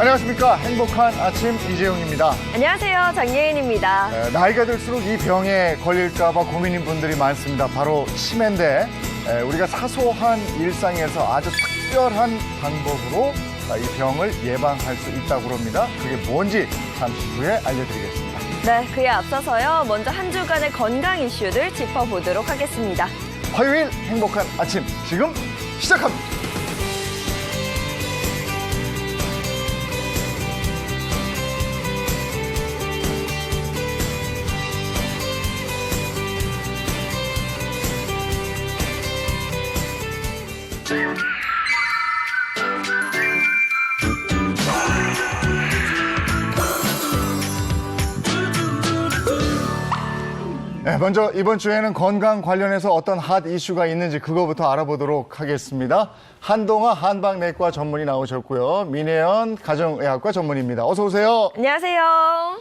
안녕하십니까. 행복한 아침 이재용입니다. 안녕하세요. 장예인입니다. 나이가 들수록 이 병에 걸릴까 봐 고민인 분들이 많습니다. 바로 치매인데 우리가 사소한 일상에서 아주 특별한 방법으로 이 병을 예방할 수 있다고 합니다. 그게 뭔지 잠시 후에 알려드리겠습니다. 네, 그에 앞서서요. 먼저 한 주간의 건강 이슈들 짚어보도록 하겠습니다. 화요일 행복한 아침 지금 시작합니다. 네, 먼저 이번 주에는 건강 관련해서 어떤 핫 이슈가 있는지 그거부터 알아보도록 하겠습니다. 한동아 한방내과 전문의 나오셨고요. 민혜연 가정의학과 전문의입니다. 어서 오세요. 안녕하세요.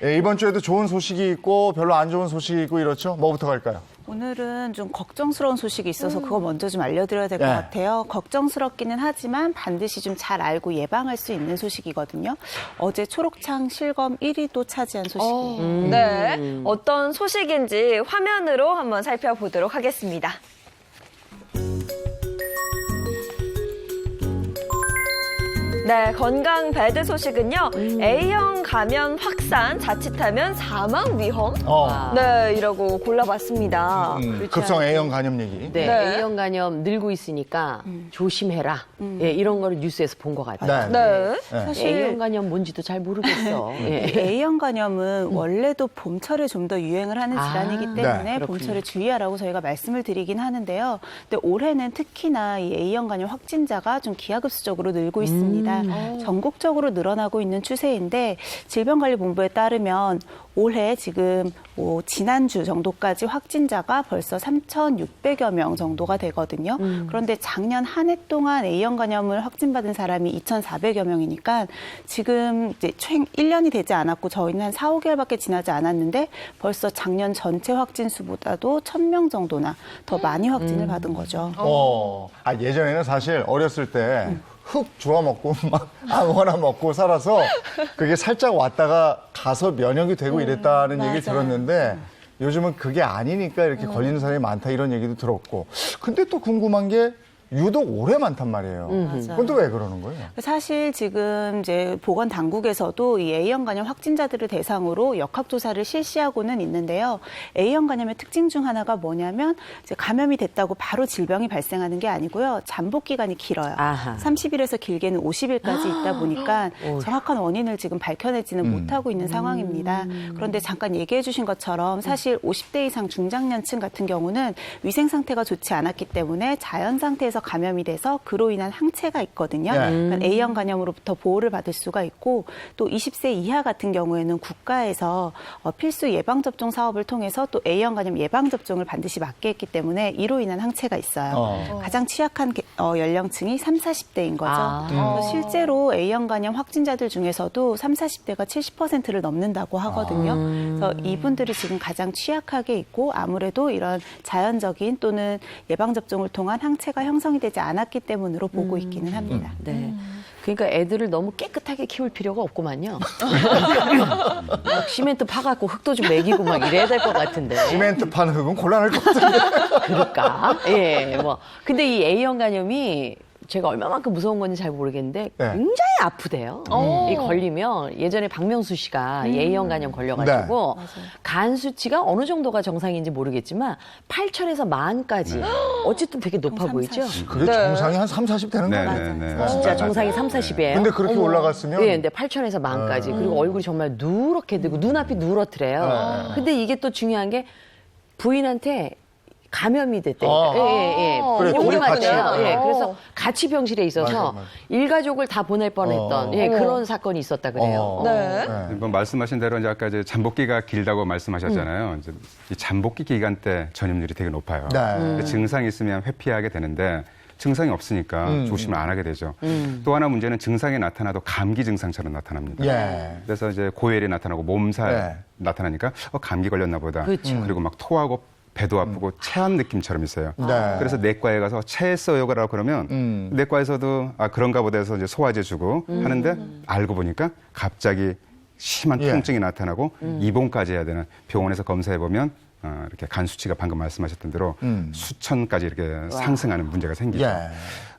네, 이번 주에도 좋은 소식이 있고 별로 안 좋은 소식이 있고 이렇죠? 뭐부터 갈까요? 오늘은 좀 걱정스러운 소식이 있어서 그거 먼저 좀 알려드려야 될 것 네. 같아요. 걱정스럽기는 하지만 반드시 좀 잘 알고 예방할 수 있는 소식이거든요. 어제 초록창 실검 1위도 차지한 소식이에요. 네, 어떤 소식인지 화면으로 한번 살펴보도록 하겠습니다. 네, 건강 배드 소식은요. A형 감염 확산, 자칫하면 사망 위험. 네, 이라고 골라봤습니다. 급성 A형 간염 얘기. 네, 네. A형 간염 늘고 있으니까 조심해라. 예, 이런 거를 뉴스에서 본 것 같아요. 네. 사실 A형 간염 뭔지도 잘 모르겠어. 예. A형 간염은 원래도 봄철에 좀 더 유행을 하는 질환이기 때문에 네, 봄철에 주의하라고 저희가 말씀을 드리긴 하는데요. 근데 올해는 특히나 이 A형 간염 확진자가 좀 기하급수적으로 늘고 있습니다. 전국적으로 늘어나고 있는 추세인데 질병관리본부에 따르면 올해 지금 지난주 정도까지 확진자가 벌써 3,600여 명 정도가 되거든요. 그런데 작년 한 해 동안 A형 간염을 확진받은 사람이 2,400여 명이니까 지금 이제 1년이 되지 않았고 저희는 한 4, 5개월밖에 지나지 않았는데 벌써 작년 전체 확진 수보다도 1,000명 정도나 더 많이 확진을 받은 거죠. 예전에는 사실 어렸을 때 흙 주워 먹고 막 아무거나 먹고 살아서 그게 살짝 왔다가 가서 면역이 되고 이랬다는 얘기를 들었는데 요즘은 그게 아니니까 이렇게 걸리는 사람이 많다 이런 얘기도 들었고 근데 또 궁금한 게 유독 오래 많단 말이에요. 그건 또 왜 그러는 거예요? 사실 지금 이제 보건당국에서도 이 A형 간염 확진자들을 대상으로 역학조사를 실시하고는 있는데요. A형 간염의 특징 중 하나가 뭐냐면 이제 감염이 됐다고 바로 질병이 발생하는 게 아니고요. 잠복 기간이 길어요. 아하. 30일에서 길게는 50일까지 있다 보니까 정확한 원인을 지금 밝혀내지는 못하고 있는 상황입니다. 그런데 잠깐 얘기해 주신 것처럼 사실 50대 이상 중장년층 같은 경우는 위생 상태가 좋지 않았기 때문에 자연 상태에서 감염이 돼서 그로 인한 항체가 있거든요. 그러니까 A형 간염으로부터 보호를 받을 수가 있고 또 20세 이하 같은 경우에는 국가에서 필수 예방접종 사업을 통해서 또 A형 간염 예방접종을 반드시 맞게 했기 때문에 이로 인한 항체가 있어요. 가장 취약한 연령층이 30, 40대인 거죠. 그래서 실제로 A형 간염 확진자들 중에서도 30, 40대가 70%를 넘는다고 하거든요. 그래서 이분들이 지금 가장 취약하게 있고 아무래도 이런 자연적인 또는 예방접종을 통한 항체가 형성이 되지 않았기 때문으로 보고 있기는 합니다. 네. 그러니까 애들을 너무 깨끗하게 키울 필요가 없구만요. 막 시멘트 파갖고 흙도 좀 먹이고 막 이래야 될 것 같은데. 시멘트 판 흙은 곤란할 것 같은데. 그럴까? 예, 뭐. 근데 이 A형 간염이 제가 얼마만큼 무서운 건지 잘 모르겠는데 굉장히 아프대요. 이 걸리면 예전에 박명수 씨가 A형 간염 걸려가지고 간 수치가 어느 정도가 정상인지 모르겠지만 8천에서 10,000까지 어쨌든 되게 높아 보이죠? 그게 정상이 한 3, 40 되는 거예요? 네. 진짜 정상이 3, 40이에요. 근데 그렇게 올라갔으면? 네, 근데 8천에서 10,000까지. 그리고 얼굴이 정말 누렇게 되고 눈앞이 누렇더래요. 근데 이게 또 중요한 게 부인한테 감염이 됐대요. 그래, 둘이 같이. 예, 그래서 같이 병실에 있어서 맞아. 일가족을 다 보낼 뻔했던 그런 사건이 있었다 그래요. 뭐 말씀하신 대로 이제 아까 이제 잠복기가 길다고 말씀하셨잖아요. 이제 이 잠복기 기간 때 전염률이 되게 높아요. 네. 근데 증상이 있으면 회피하게 되는데 증상이 없으니까 조심을 안 하게 되죠. 또 하나 문제는 증상이 나타나도 감기 증상처럼 나타납니다. 예. 그래서 이제 고열이 나타나고 몸살 네. 나타나니까 감기 걸렸나 보다. 그렇죠. 그리고 막 토하고 배도 아프고 체한 느낌처럼 있어요. 네. 그래서 내과에 가서 체했어요라고 그러면 내과에서도 그런가 보다 해서 이제 소화제 주고 하는데 알고 보니까 갑자기 심한 예. 통증이 나타나고 입원까지 해야 되는, 병원에서 검사해 보면 이렇게 간 수치가 방금 말씀하셨던 대로 수천까지 이렇게 상승하는 문제가 생기죠. 예.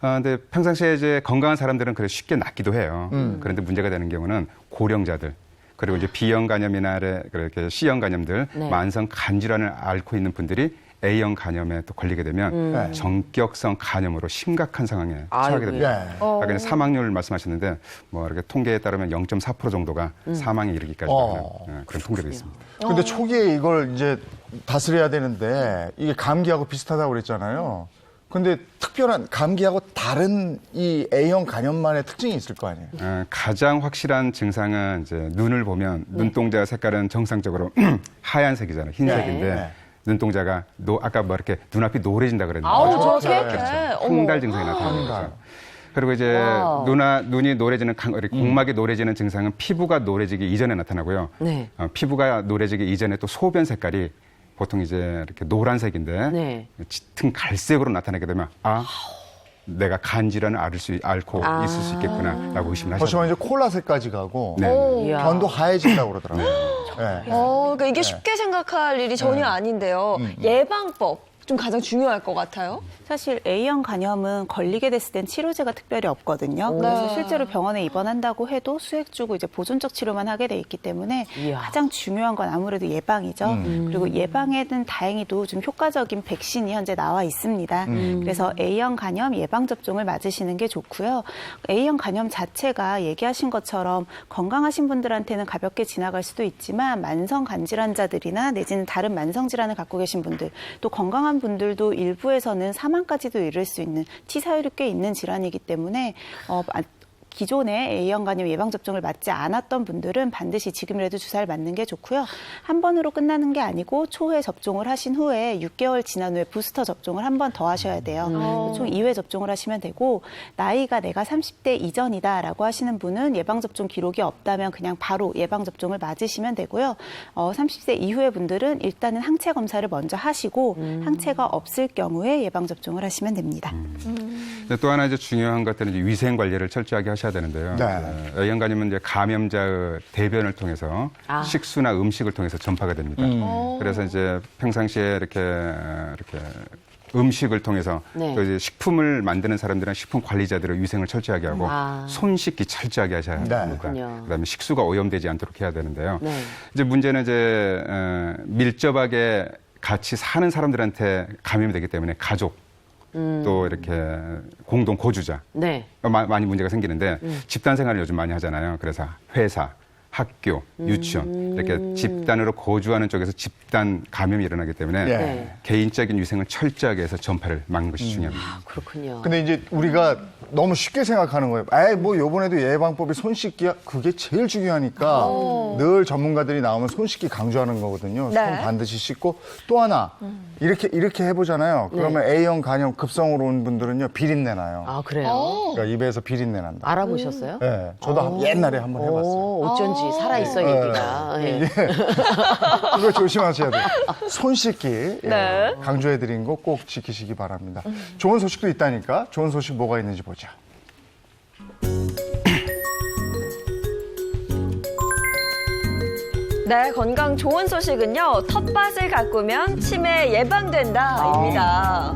근데 평상시에 이제 건강한 사람들은 그래 쉽게 낫기도 해요. 그런데 문제가 되는 경우는 고령자들, 그리고 이제 B형 간염이나 그렇게 C형 간염들, 네. 만성 간질환을 앓고 있는 분들이 A형 간염에 또 걸리게 되면 네. 전격성 간염으로 심각한 상황에 처하게 아이고. 됩니다. 예. 아까 이제 사망률 말씀하셨는데 뭐 이렇게 통계에 따르면 0.4% 정도가 사망에 이르기까지 하는 그런 통계도 있습니다. 근데 초기에 이걸 이제 다스려야 되는데 이게 감기하고 비슷하다고 그랬잖아요. 근데 특별한 감기하고 다른 이 A형 간염만의 특징이 있을 거 아니에요? 가장 확실한 증상은 이제 눈을 보면 눈동자 색깔은 정상적으로 하얀색이잖아요. 흰색인데 네. 눈동자가 아까 뭐 이렇게 눈앞이 노래진다 그랬는데 아우, 저렇게? 홍달 증상이 나타나는 거죠. 그리고 이제 와우. 눈이 노래지는 공막이 노래지는 증상은 피부가 노래지기 이전에 나타나고요. 네. 피부가 노래지기 이전에 또 소변 색깔이 보통 이제 이렇게 노란색인데 네. 짙은 갈색으로 나타나게 되면 내가 간 질환을 앓고 있을 수 있겠구나라고 의심을 하죠. 벌써 이제 콜라색까지 가고 네. 이야. 변도 하얘진다고 그러더라고요. 네. 그러니까 이게 쉽게 생각할 일이 전혀 아닌데요. 예방법 좀 가장 중요할 것 같아요. 사실 A형 간염은 걸리게 됐을 땐 치료제가 특별히 없거든요. 그래서 실제로 병원에 입원한다고 해도 수액 주고 이제 보존적 치료만 하게 돼 있기 때문에 이야. 가장 중요한 건 아무래도 예방이죠. 그리고 예방에는 다행히도 좀 효과적인 백신이 현재 나와 있습니다. 그래서 A형 간염 예방 접종을 맞으시는 게 좋고요. A형 간염 자체가 얘기하신 것처럼 건강하신 분들한테는 가볍게 지나갈 수도 있지만 만성 간질환자들이나 내지는 다른 만성 질환을 갖고 계신 분들, 또 건강한 분들도 일부에서는 사망까지도 이를 수 있는 치사율이 꽤 있는 질환이기 때문에 기존에 A형 간염 예방접종을 맞지 않았던 분들은 반드시 지금이라도 주사를 맞는 게 좋고요. 한 번으로 끝나는 게 아니고 초회 접종을 하신 후에 6개월 지난 후에 부스터 접종을 한 번 더 하셔야 돼요. 총 2회 접종을 하시면 되고, 나이가 내가 30대 이전이다라고 하시는 분은 예방접종 기록이 없다면 그냥 바로 예방접종을 맞으시면 되고요. 30세 이후의 분들은 일단은 항체 검사를 먼저 하시고 항체가 없을 경우에 예방접종을 하시면 됩니다. 또 하나 이제 중요한 것들은 이제 위생 관리를 철저하게 하셔야 되는데요. 네. A형 간염은 이제 감염자의 대변을 통해서 식수나 음식을 통해서 전파가 됩니다. 그래서 이제 평상시에 이렇게 음식을 통해서 네. 또 이제 식품을 만드는 사람들은 식품 관리자들의 위생을 철저하게 하고 손 씻기 철저하게 하셔야 네. 됩니다. 그렇군요. 그다음에 식수가 오염되지 않도록 해야 되는데요. 네. 이제 문제는 이제 밀접하게 같이 사는 사람들한테 감염이 되기 때문에 가족 또 이렇게 공동 거주자 네. 많이 문제가 생기는데 집단 생활을 요즘 많이 하잖아요. 그래서 회사, 학교, 유치원 이렇게 집단으로 거주하는 쪽에서 집단 감염이 일어나기 때문에 네. 개인적인 위생을 철저하게 해서 전파를 막는 것이 중요합니다. 그렇군요. 근데 이제 우리가 너무 쉽게 생각하는 거예요. 뭐 요번에도 예방법이 손 씻기야. 그게 제일 중요하니까 늘 전문가들이 나오면 손 씻기 강조하는 거거든요. 네. 손 반드시 씻고 또 하나 이렇게 해보잖아요. 그러면 A형 간염 급성으로 온 분들은요 비린내 나요. 아, 그래요? 그러니까 입에서 비린내 난다. 알아보셨어요? 네, 저도 옛날에 한번 해봤어요. 어쩐지 살아있어, 얘기가. 예. 이거 조심하셔야 돼요. 손 씻기 네. 강조해드린 거 꼭 지키시기 바랍니다. 좋은 소식도 있다니까. 좋은 소식 뭐가 있는지 보자. 네, 건강 좋은 소식은요. 텃밭을 가꾸면 치매 예방된다입니다.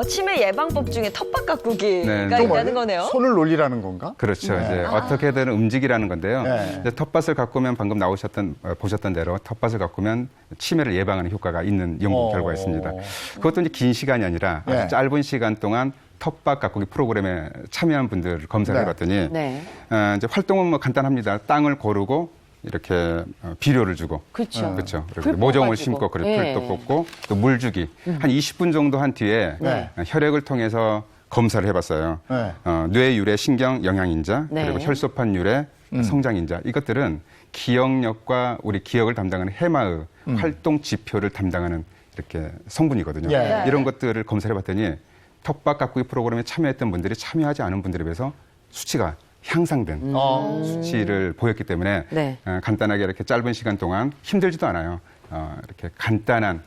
치매 예방법 중에 텃밭 가꾸기가 네. 있다는 거네요. 손을 놀리라는 건가? 그렇죠. 네. 이제 어떻게든 움직이라는 건데요. 네. 이제 텃밭을 가꾸면 방금 보셨던 대로 텃밭을 가꾸면 치매를 예방하는 효과가 있는 연구 결과가 있습니다. 그것도 이제 긴 시간이 아니라 아주 네. 짧은 시간 동안 텃밭 가꾸기 프로그램에 참여한 분들을 검사를 네. 해봤더니 네. 이제 활동은 뭐 간단합니다. 땅을 고르고 이렇게 비료를 주고 그렇죠. 그렇죠. 그리고 풀 모종을 뽑아주고. 심고 그리고 예. 풀도 뽑고 또 물 주기 한 20분 정도 한 뒤에 네. 혈액을 통해서 검사를 해봤어요. 네. 뇌 유래 신경 영양인자 네. 그리고 혈소판 유래 성장인자 이것들은 기억력과 우리 기억을 담당하는 해마의 활동 지표를 담당하는 이렇게 성분이거든요. 예. 이런 것들을 검사를 해봤더니 텃밭 가꾸기 프로그램에 참여했던 분들이 참여하지 않은 분들에 비해서 수치가 향상된 수치를 보였기 때문에 네. 간단하게 이렇게 짧은 시간 동안 힘들지도 않아요. 이렇게 간단한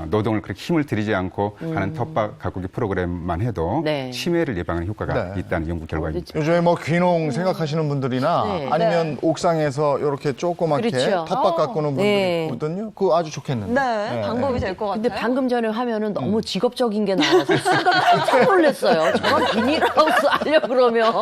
노동을 그렇게 힘을 들이지 않고 하는 텃밭 가꾸기 프로그램만 해도 네. 치매를 예방하는 효과가 네. 있다는 연구 결과입니다. 요즘에 뭐 귀농 생각하시는 분들이나 네. 아니면 옥상에서 이렇게 조그맣게 그렇죠. 텃밭 가꾸는 분들이 네. 있거든요. 그거 아주 좋겠는데. 네, 방법이 될 것 같아요. 근데 방금 전에 화면은 너무 직업적인 게 나와서 순간 깜짝 놀랐어요. 저런 비닐하우스 하려고 그러면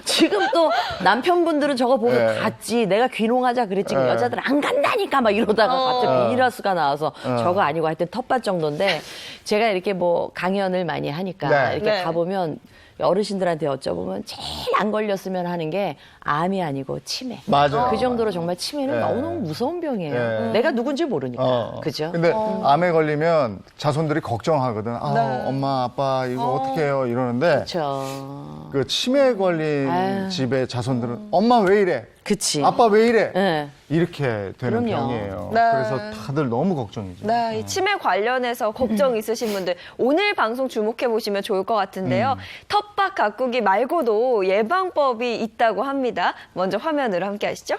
지금 또 남편분들은 저거 보고 네. 갔지. 내가 귀농하자 그랬지. 네. 여자들 안 간다니까 막 이러다가 갑자기 비닐하우스가 나와서 저거 아니고 하여튼 텃밭 정도인데 제가 이렇게 뭐 강연을 많이 하니까 네. 이렇게 네. 가보면 어르신들한테 여쭤보면 제일 안 걸렸으면 하는 게 암이 아니고 치매. 맞아요. 그 정도로 정말 치매는 네. 너무너무 무서운 병이에요. 네. 내가 누군지 모르니까. 그죠? 근데 암에 걸리면 자손들이 걱정하거든. 아, 네. 엄마, 아빠 이거 어떻게 해요? 이러는데 그렇죠. 그 치매에 걸린 아유. 집의 자손들은 엄마 왜 이래? 그치. 아빠 왜 이래? 네. 이렇게 되는 그럼요. 병이에요. 네. 그래서 다들 너무 걱정이죠. 네, 이 치매 관련해서 걱정 있으신 분들 오늘 방송 주목해 보시면 좋을 것 같은데요. 텃밭 가꾸기 말고도 예방법이 있다고 합니다. 먼저 화면으로 함께 하시죠.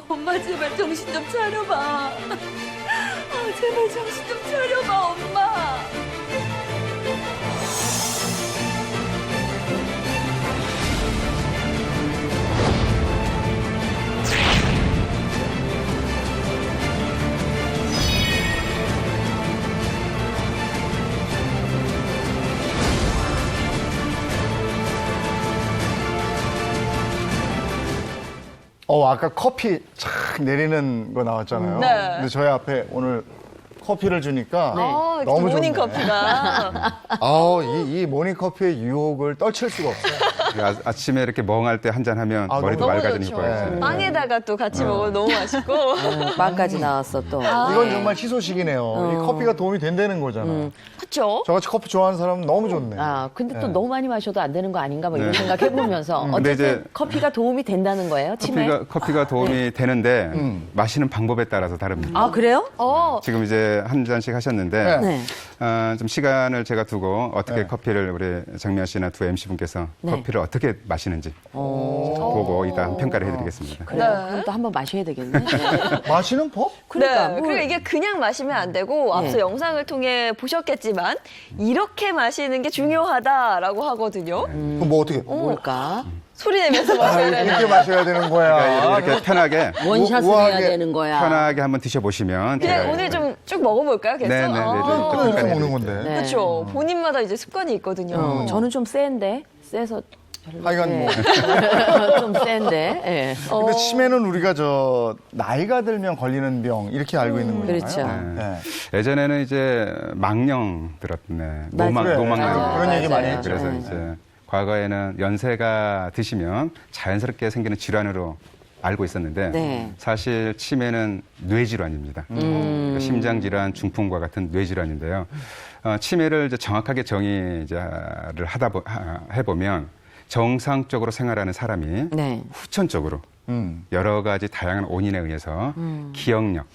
엄마 제발 정신 좀 차려봐. 제발 정신 좀 차려봐, 엄마. 아까 커피 착 내리는 거 나왔잖아요. 네. 근데 저희 앞에 오늘 커피를 주니까 아, 너무 모닝 좋네. 커피가. 이 모닝 커피의 유혹을 떨칠 수가 없어요. 아침에 이렇게 멍할 때 한잔 하면 아, 머리도 너무 맑아지는 좋죠. 효과가 있어요. 빵에다가 또 같이 먹으면 너무 맛있고. 빵까지 나왔어 또. 이건 정말 희소식이네요. 이 커피가 도움이 된다는 거잖아. 그렇죠? 저같이 커피 좋아하는 사람은 너무 좋네. 아, 근데 또 네. 너무 많이 마셔도 안 되는 거 아닌가 뭐 이런 네. 생각해보면서 근데 어쨌든 이제 커피가 도움이 된다는 거예요, 치매? 커피가 도움이 되는데 마시는 방법에 따라서 다릅니다. 아, 그래요? 지금 이제 한 잔씩 하셨는데 네. 좀 시간을 제가 두고 어떻게 네. 커피를 우리 장미아 씨나 두 MC 분께서 네. 커피를 어떻게 마시는지 보고 이따 평가를 해드리겠습니다. 그래요? 네. 그럼 또 한번 마셔야 되겠네. 마시는 법? 그러니까 네, 뭐- 그러니까 이게 그냥 마시면 안 되고 앞서 네. 영상을 통해 보셨겠지만 이렇게 마시는 게 중요하다라고 하거든요. 그럼 뭐 어떻게? 뭘까? 소리 내면서 마셔야 되는. 이렇게 마셔야 되는 거야. 그러니까 이렇게 편하게 원샷을 우아하게 해야 되는 거야. 편하게 한번 드셔보시면 그냥 제가 오늘 좀 쭉 먹어볼까요? 계속? 네네네. 아, 그럼 이렇게 먹는 건데. 네. 그렇죠. 본인마다 이제 습관이 있거든요. 저는 좀 센데, 세서 하여간 뭐. 좀 센데. 예. 근데 치매는 우리가 나이가 들면 걸리는 병 이렇게 알고 있는 거잖아요. 그렇죠. 네. 예전에는 이제 망령 들었네. 맞아요. 그래. 노망 그런 얘기 많이 맞아요. 했죠. 그래서 네. 이제 과거에는 연세가 드시면 자연스럽게 생기는 질환으로 알고 있었는데 네. 사실 치매는 뇌질환입니다. 그러니까 심장질환, 중풍과 같은 뇌질환인데요. 치매를 이제 정확하게 정의를 해보면 정상적으로 생활하는 사람이 네. 후천적으로 여러 가지 다양한 원인에 의해서 기억력,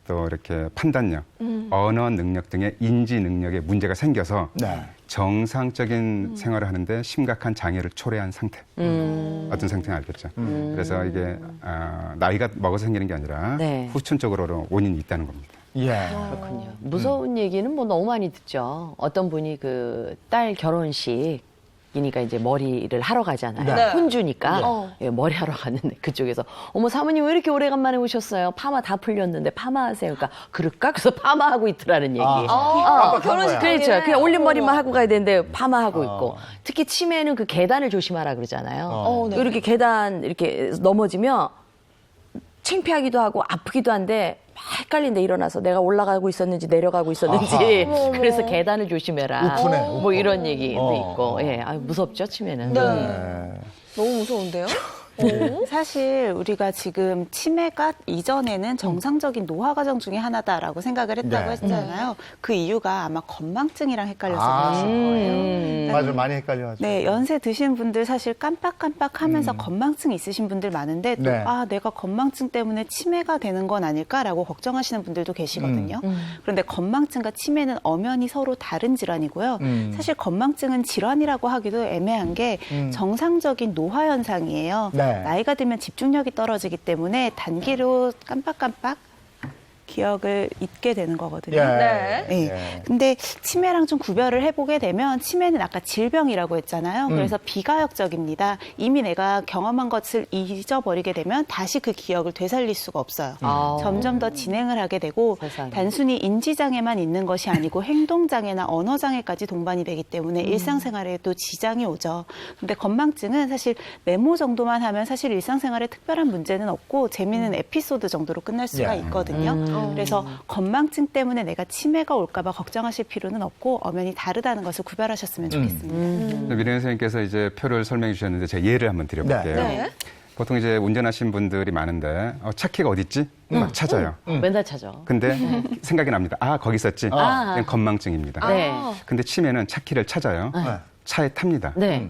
또 이렇게 판단력, 언어 능력 등의 인지 능력에 문제가 생겨서 네. 정상적인 생활을 하는데 심각한 장애를 초래한 상태. 어떤 상태는 알겠죠. 그래서 이게 나이가 먹어서 생기는 게 아니라 네. 후천적으로 원인이 있다는 겁니다. 예. 그렇군요. 무서운 얘기는 뭐 너무 많이 듣죠. 어떤 분이 그 딸 결혼식 이니까 이제 머리를 하러 가잖아요. 네. 혼주니까 네. 예, 머리 하러 갔는데 그쪽에서 어머 사모님 왜 이렇게 오래간만에 오셨어요? 파마 다 풀렸는데 파마하세요. 그러니까 그럴까? 그래서 파마하고 있더라는 얘기. 결혼식 그렇죠. 당일에? 그냥 올린 머리만 하고 가야 되는데 파마하고 어. 있고. 특히 치매는 그 계단을 조심하라 그러잖아요. 네. 이렇게 계단 이렇게 넘어지면 창피하기도 하고 아프기도 한데 막 헷갈린데 일어나서 내가 올라가고 있었는지 내려가고 있었는지 그래서 계단을 조심해라. 우프네, 뭐 우프. 이런 얘기도 있고. 예, 무섭죠 치매는. 네. 네. 너무 무서운데요? 사실 우리가 지금 치매가 이전에는 정상적인 노화 과정 중에 하나다라고 생각을 했다고 네. 했잖아요. 그 이유가 아마 건망증이랑 헷갈려서 그러신 거예요. 맞아, 많이 헷갈려가지고. 네, 연세 드신 분들 사실 깜빡깜빡하면서 건망증 있으신 분들 많은데 또 네. 내가 건망증 때문에 치매가 되는 건 아닐까라고 걱정하시는 분들도 계시거든요. 그런데 건망증과 치매는 엄연히 서로 다른 질환이고요. 사실 건망증은 질환이라고 하기도 애매한 게 정상적인 노화 현상이에요. 네. 나이가 들면 집중력이 떨어지기 때문에 단기로 깜빡깜빡 기억을 잊게 되는 거거든요. 예. 네. 네. 예. 근데 치매랑 좀 구별을 해보게 되면 치매는 아까 질병이라고 했잖아요. 그래서 비가역적입니다. 이미 내가 경험한 것을 잊어버리게 되면 다시 그 기억을 되살릴 수가 없어요. 점점 더 진행을 하게 되고 세상에. 단순히 인지장애만 있는 것이 아니고 행동장애나 언어장애까지 동반이 되기 때문에 일상생활에도 지장이 오죠. 근데 건망증은 사실 메모 정도만 하면 사실 일상생활에 특별한 문제는 없고 재미있는 에피소드 정도로 끝날 수가 예. 있거든요. 그래서 건망증 때문에 내가 치매가 올까봐 걱정하실 필요는 없고 엄연히 다르다는 것을 구별하셨으면 좋겠습니다. 미래 선생님께서 이제 표를 설명해 주셨는데 제가 예를 한번 드려볼게요. 네. 보통 이제 운전하신 분들이 많은데 차키가 어디 있지? 막 찾아요. 맨날 찾아. 근데 생각이 납니다. 아, 거기 있었지. 이건 건망증입니다. 네. 근데 치매는 차키를 찾아요. 네. 차에 탑니다. 네.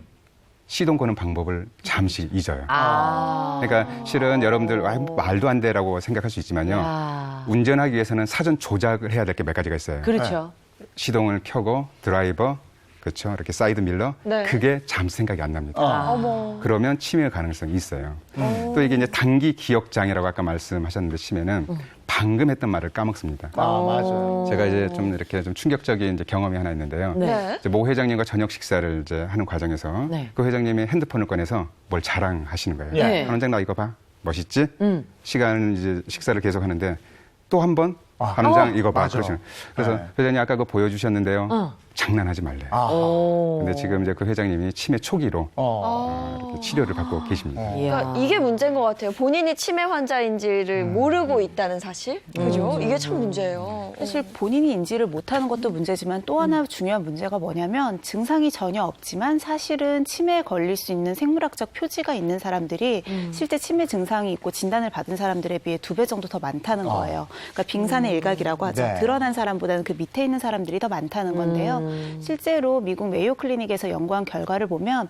시동 거는 방법을 잠시 잊어요. 아. 그러니까 실은 여러분들 말도 안 돼라고 생각할 수 있지만요. 야. 운전하기 위해서는 사전 조작을 해야 될 게 몇 가지가 있어요. 그렇죠. 시동을 켜고 드라이버, 그렇죠. 이렇게 사이드 밀러, 네. 그게 잠시 생각이 안 납니다. 어머. 그러면 치매 가능성이 있어요. 또 이게 이제 단기 기억 장애라고 아까 말씀하셨는데 치매는 방금 했던 말을 까먹습니다. 맞아요. 제가 이제 좀 이렇게 좀 충격적인 이제 경험이 하나 있는데요. 네. 이제 모 회장님과 저녁 식사를 이제 하는 과정에서 네. 그 회장님이 핸드폰을 꺼내서 뭘 자랑하시는 거예요. 네. 한 원장 나 이거 봐. 멋있지? 시간 이제 식사를 계속 하는데 또 한 번 한 원장 이거 봐. 맞아. 그러시는. 그래서 네. 회장님 아까 그거 보여주셨는데요. 장난하지 말래요. 근데 지금 이제 그 회장님이 치매 초기로 이렇게 치료를 받고 계십니다. 그러니까 이게 문제인 것 같아요. 본인이 치매 환자인지를 모르고 있다는 사실. 그죠? 이게 참 문제예요. 사실 본인이 인지를 못하는 것도 문제지만 또 하나 중요한 문제가 뭐냐면 증상이 전혀 없지만 사실은 치매에 걸릴 수 있는 생물학적 표지가 있는 사람들이 실제 치매 증상이 있고 진단을 받은 사람들에 비해 2배 정도 더 많다는 거예요. 그러니까 빙산의 일각이라고 하죠. 네. 드러난 사람보다는 그 밑에 있는 사람들이 더 많다는 건데요. 실제로 미국 메이오 클리닉에서 연구한 결과를 보면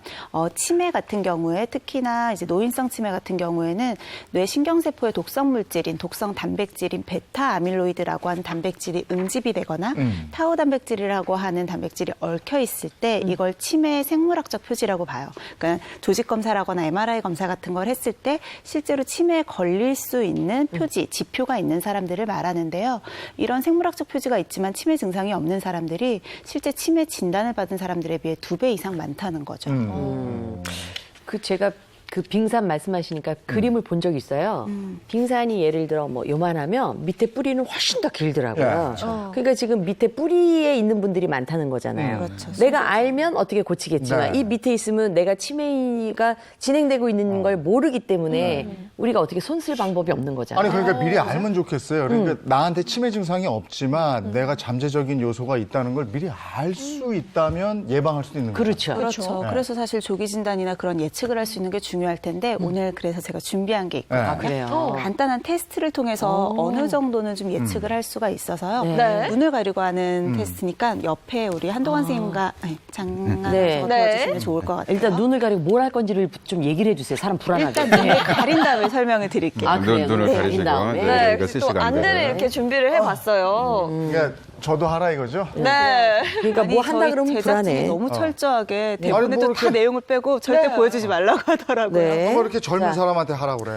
치매 같은 경우에 특히나 이제 노인성 치매 같은 경우에는 뇌 신경세포의 독성 물질인 독성 단백질인 베타 아밀로이드라고 하는 단백질이 응집이 되거나 타우 단백질이라고 하는 단백질이 얽혀 있을 때 이걸 치매의 생물학적 표지라고 봐요. 그러니까 조직 검사라거나 MRI 검사 같은 걸 했을 때 실제로 치매에 걸릴 수 있는 표지, 지표가 있는 사람들을 말하는데요. 이런 생물학적 표지가 있지만 치매 증상이 없는 사람들이 실제 치매 진단을 받은 사람들에 비해 2배 이상 많다는 거죠. 그 제가 그 빙산 말씀하시니까 그림을 본 적이 있어요. 빙산이 예를 들어 뭐 요만하면 밑에 뿌리는 훨씬 더 길더라고요. 그러니까 지금 밑에 뿌리에 있는 분들이 많다는 거잖아요. 그렇죠. 내가 알면 어떻게 고치겠지만 네. 이 밑에 있으면 내가 치매가 진행되고 있는 걸 모르기 때문에 우리가 어떻게 손쓸 방법이 없는 거잖아요. 아니 그러니까 미리 알면 좋겠어요. 그러니까 나한테 치매 증상이 없지만 내가 잠재적인 요소가 있다는 걸 미리 알 수 있다면 예방할 수도 있는 거죠. 그렇죠. 그렇죠. 네. 그래서 사실 조기 진단이나 그런 예측을 할 수 있는 게 중요할 텐데 오늘 그래서 제가 준비한 게 있거든요. 아, 그래요? 간단한 테스트를 통해서 어느 정도는 좀 예측을 할 수가 있어서요. 네. 눈을 가리고 하는 테스트니까 옆에 우리 한동환 선생님과 장난 네. 적어 네. 주시면 좋을 것 같아요. 일단 눈을 가리고 뭘 할 건지를 좀 얘기를 해주세요. 사람 불안하게. 일단 눈을 가린 다음에 설명을 드릴게요. 아, 그래요? 눈을 네, 가리시고 다음에. 네, 네, 이거 그래서 또 실시간으로. 안대를 이렇게 준비를 해봤어요. 그러니까 저도 하라 이거죠? 네. 그러니까 뭐 한다 저희 그러면 제작진이 불안해. 너무 철저하게 아니, 대본에도 뭐 다 이렇게- 내용을 빼고 절대 네. 보여주지 말라고 하더라고요. 네. 뭐 이렇게 젊은 자. 사람한테 하라 그래.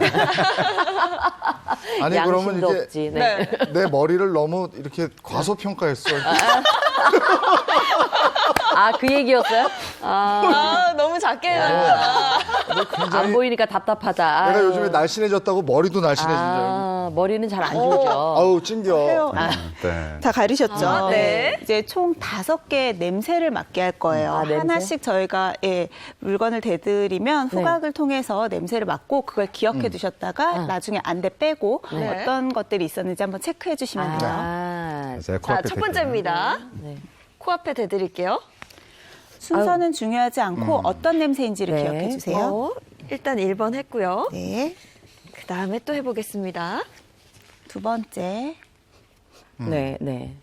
아니 그러면 양심도 이제 없지. 네. 내 머리를 너무 이렇게 과소평가했어. 아, 그 얘기였어요? 아, 너무 작게 네. 해놨구나. 안 보이니까 답답하다. 내가 아유. 요즘에 날씬해졌다고 머리도 날씬해진 줄 알고. 아, 머리는 잘 안 주죠. 아우 찡겨. 네. 다 가리셨죠? 아, 네. 이제 총 5개의 냄새를 맡게 할 거예요. 아, 냄새? 하나씩 저희가 물건을 대드리면 후각을 통해서 냄새를 맡고 그걸 기억해 두셨다가 나중에 안대 빼고 네. 어떤 것들이 있었는지 한번 체크해 주시면 돼요. 아, 제가 자, 코앞에 첫 대고. 번째입니다. 네. 코앞에 대드릴게요. 순서는 중요하지 않고 어떤 냄새인지를 네. 기억해 주세요. 일단 1번 했고요. 네. 그 다음에 또 해보겠습니다. 두 번째. 네, 네.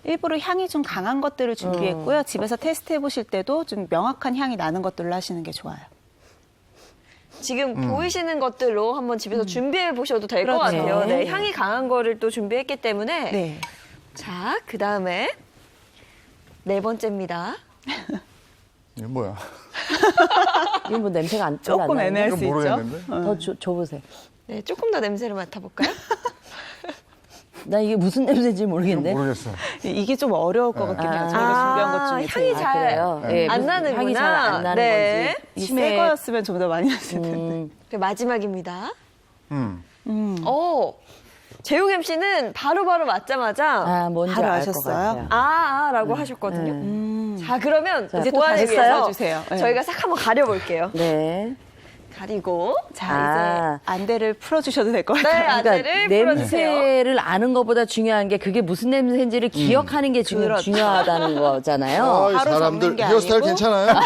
일부러 향이 좀 강한 것들을 준비했고요. 집에서 테스트 해보실 때도 좀 명확한 향이 나는 것들로 하시는 게 좋아요. 지금 보이시는 것들로 한번 집에서 준비해 보셔도 될 것 그렇죠. 같아요. 네, 향이 강한 거를 또 준비했기 때문에. 네. 자, 그 다음에 4번째입니다. 이게 뭐야? 이건 뭐 냄새가 안 조금 나요? 애매할 이건 수 있죠. 모르겠는데? 더 줘보세요. 네, 조금 더 냄새를 맡아볼까요? 나 이게 무슨 냄새인지 이건 모르겠는데. 모르겠어. 이게 좀 어려울 것 같긴 해요. 저희가 준비한 것 중에 향이 제일. 잘 그래요? 예, 안 무슨 나는구나. 향이 잘 안 나는 네. 건지. 새 거였으면 좀 더 많이 났을 텐데. 그 마지막입니다. 음. 재용 MC는 바로바로 맞자마자 뭔지 바로 알 것 아셨어요? 같아요. 라고 하셨거든요. 자, 그러면 이제 또 보완을 다시 위해서 써주세요. 네. 저희가 싹 한번 가려볼게요. 네. 가리고. 자, 아. 이제 안대를 풀어주셔도 될 것 네, 같아요. 안대를 풀어주세요. 냄새를 아는 것보다 중요한 게 그게 무슨 냄새인지를 기억하는 게 그렇죠. 중요하다는 거잖아요. 아, 이 바로 사람들 적는 게 헤어스타일 아니고. 괜찮아요?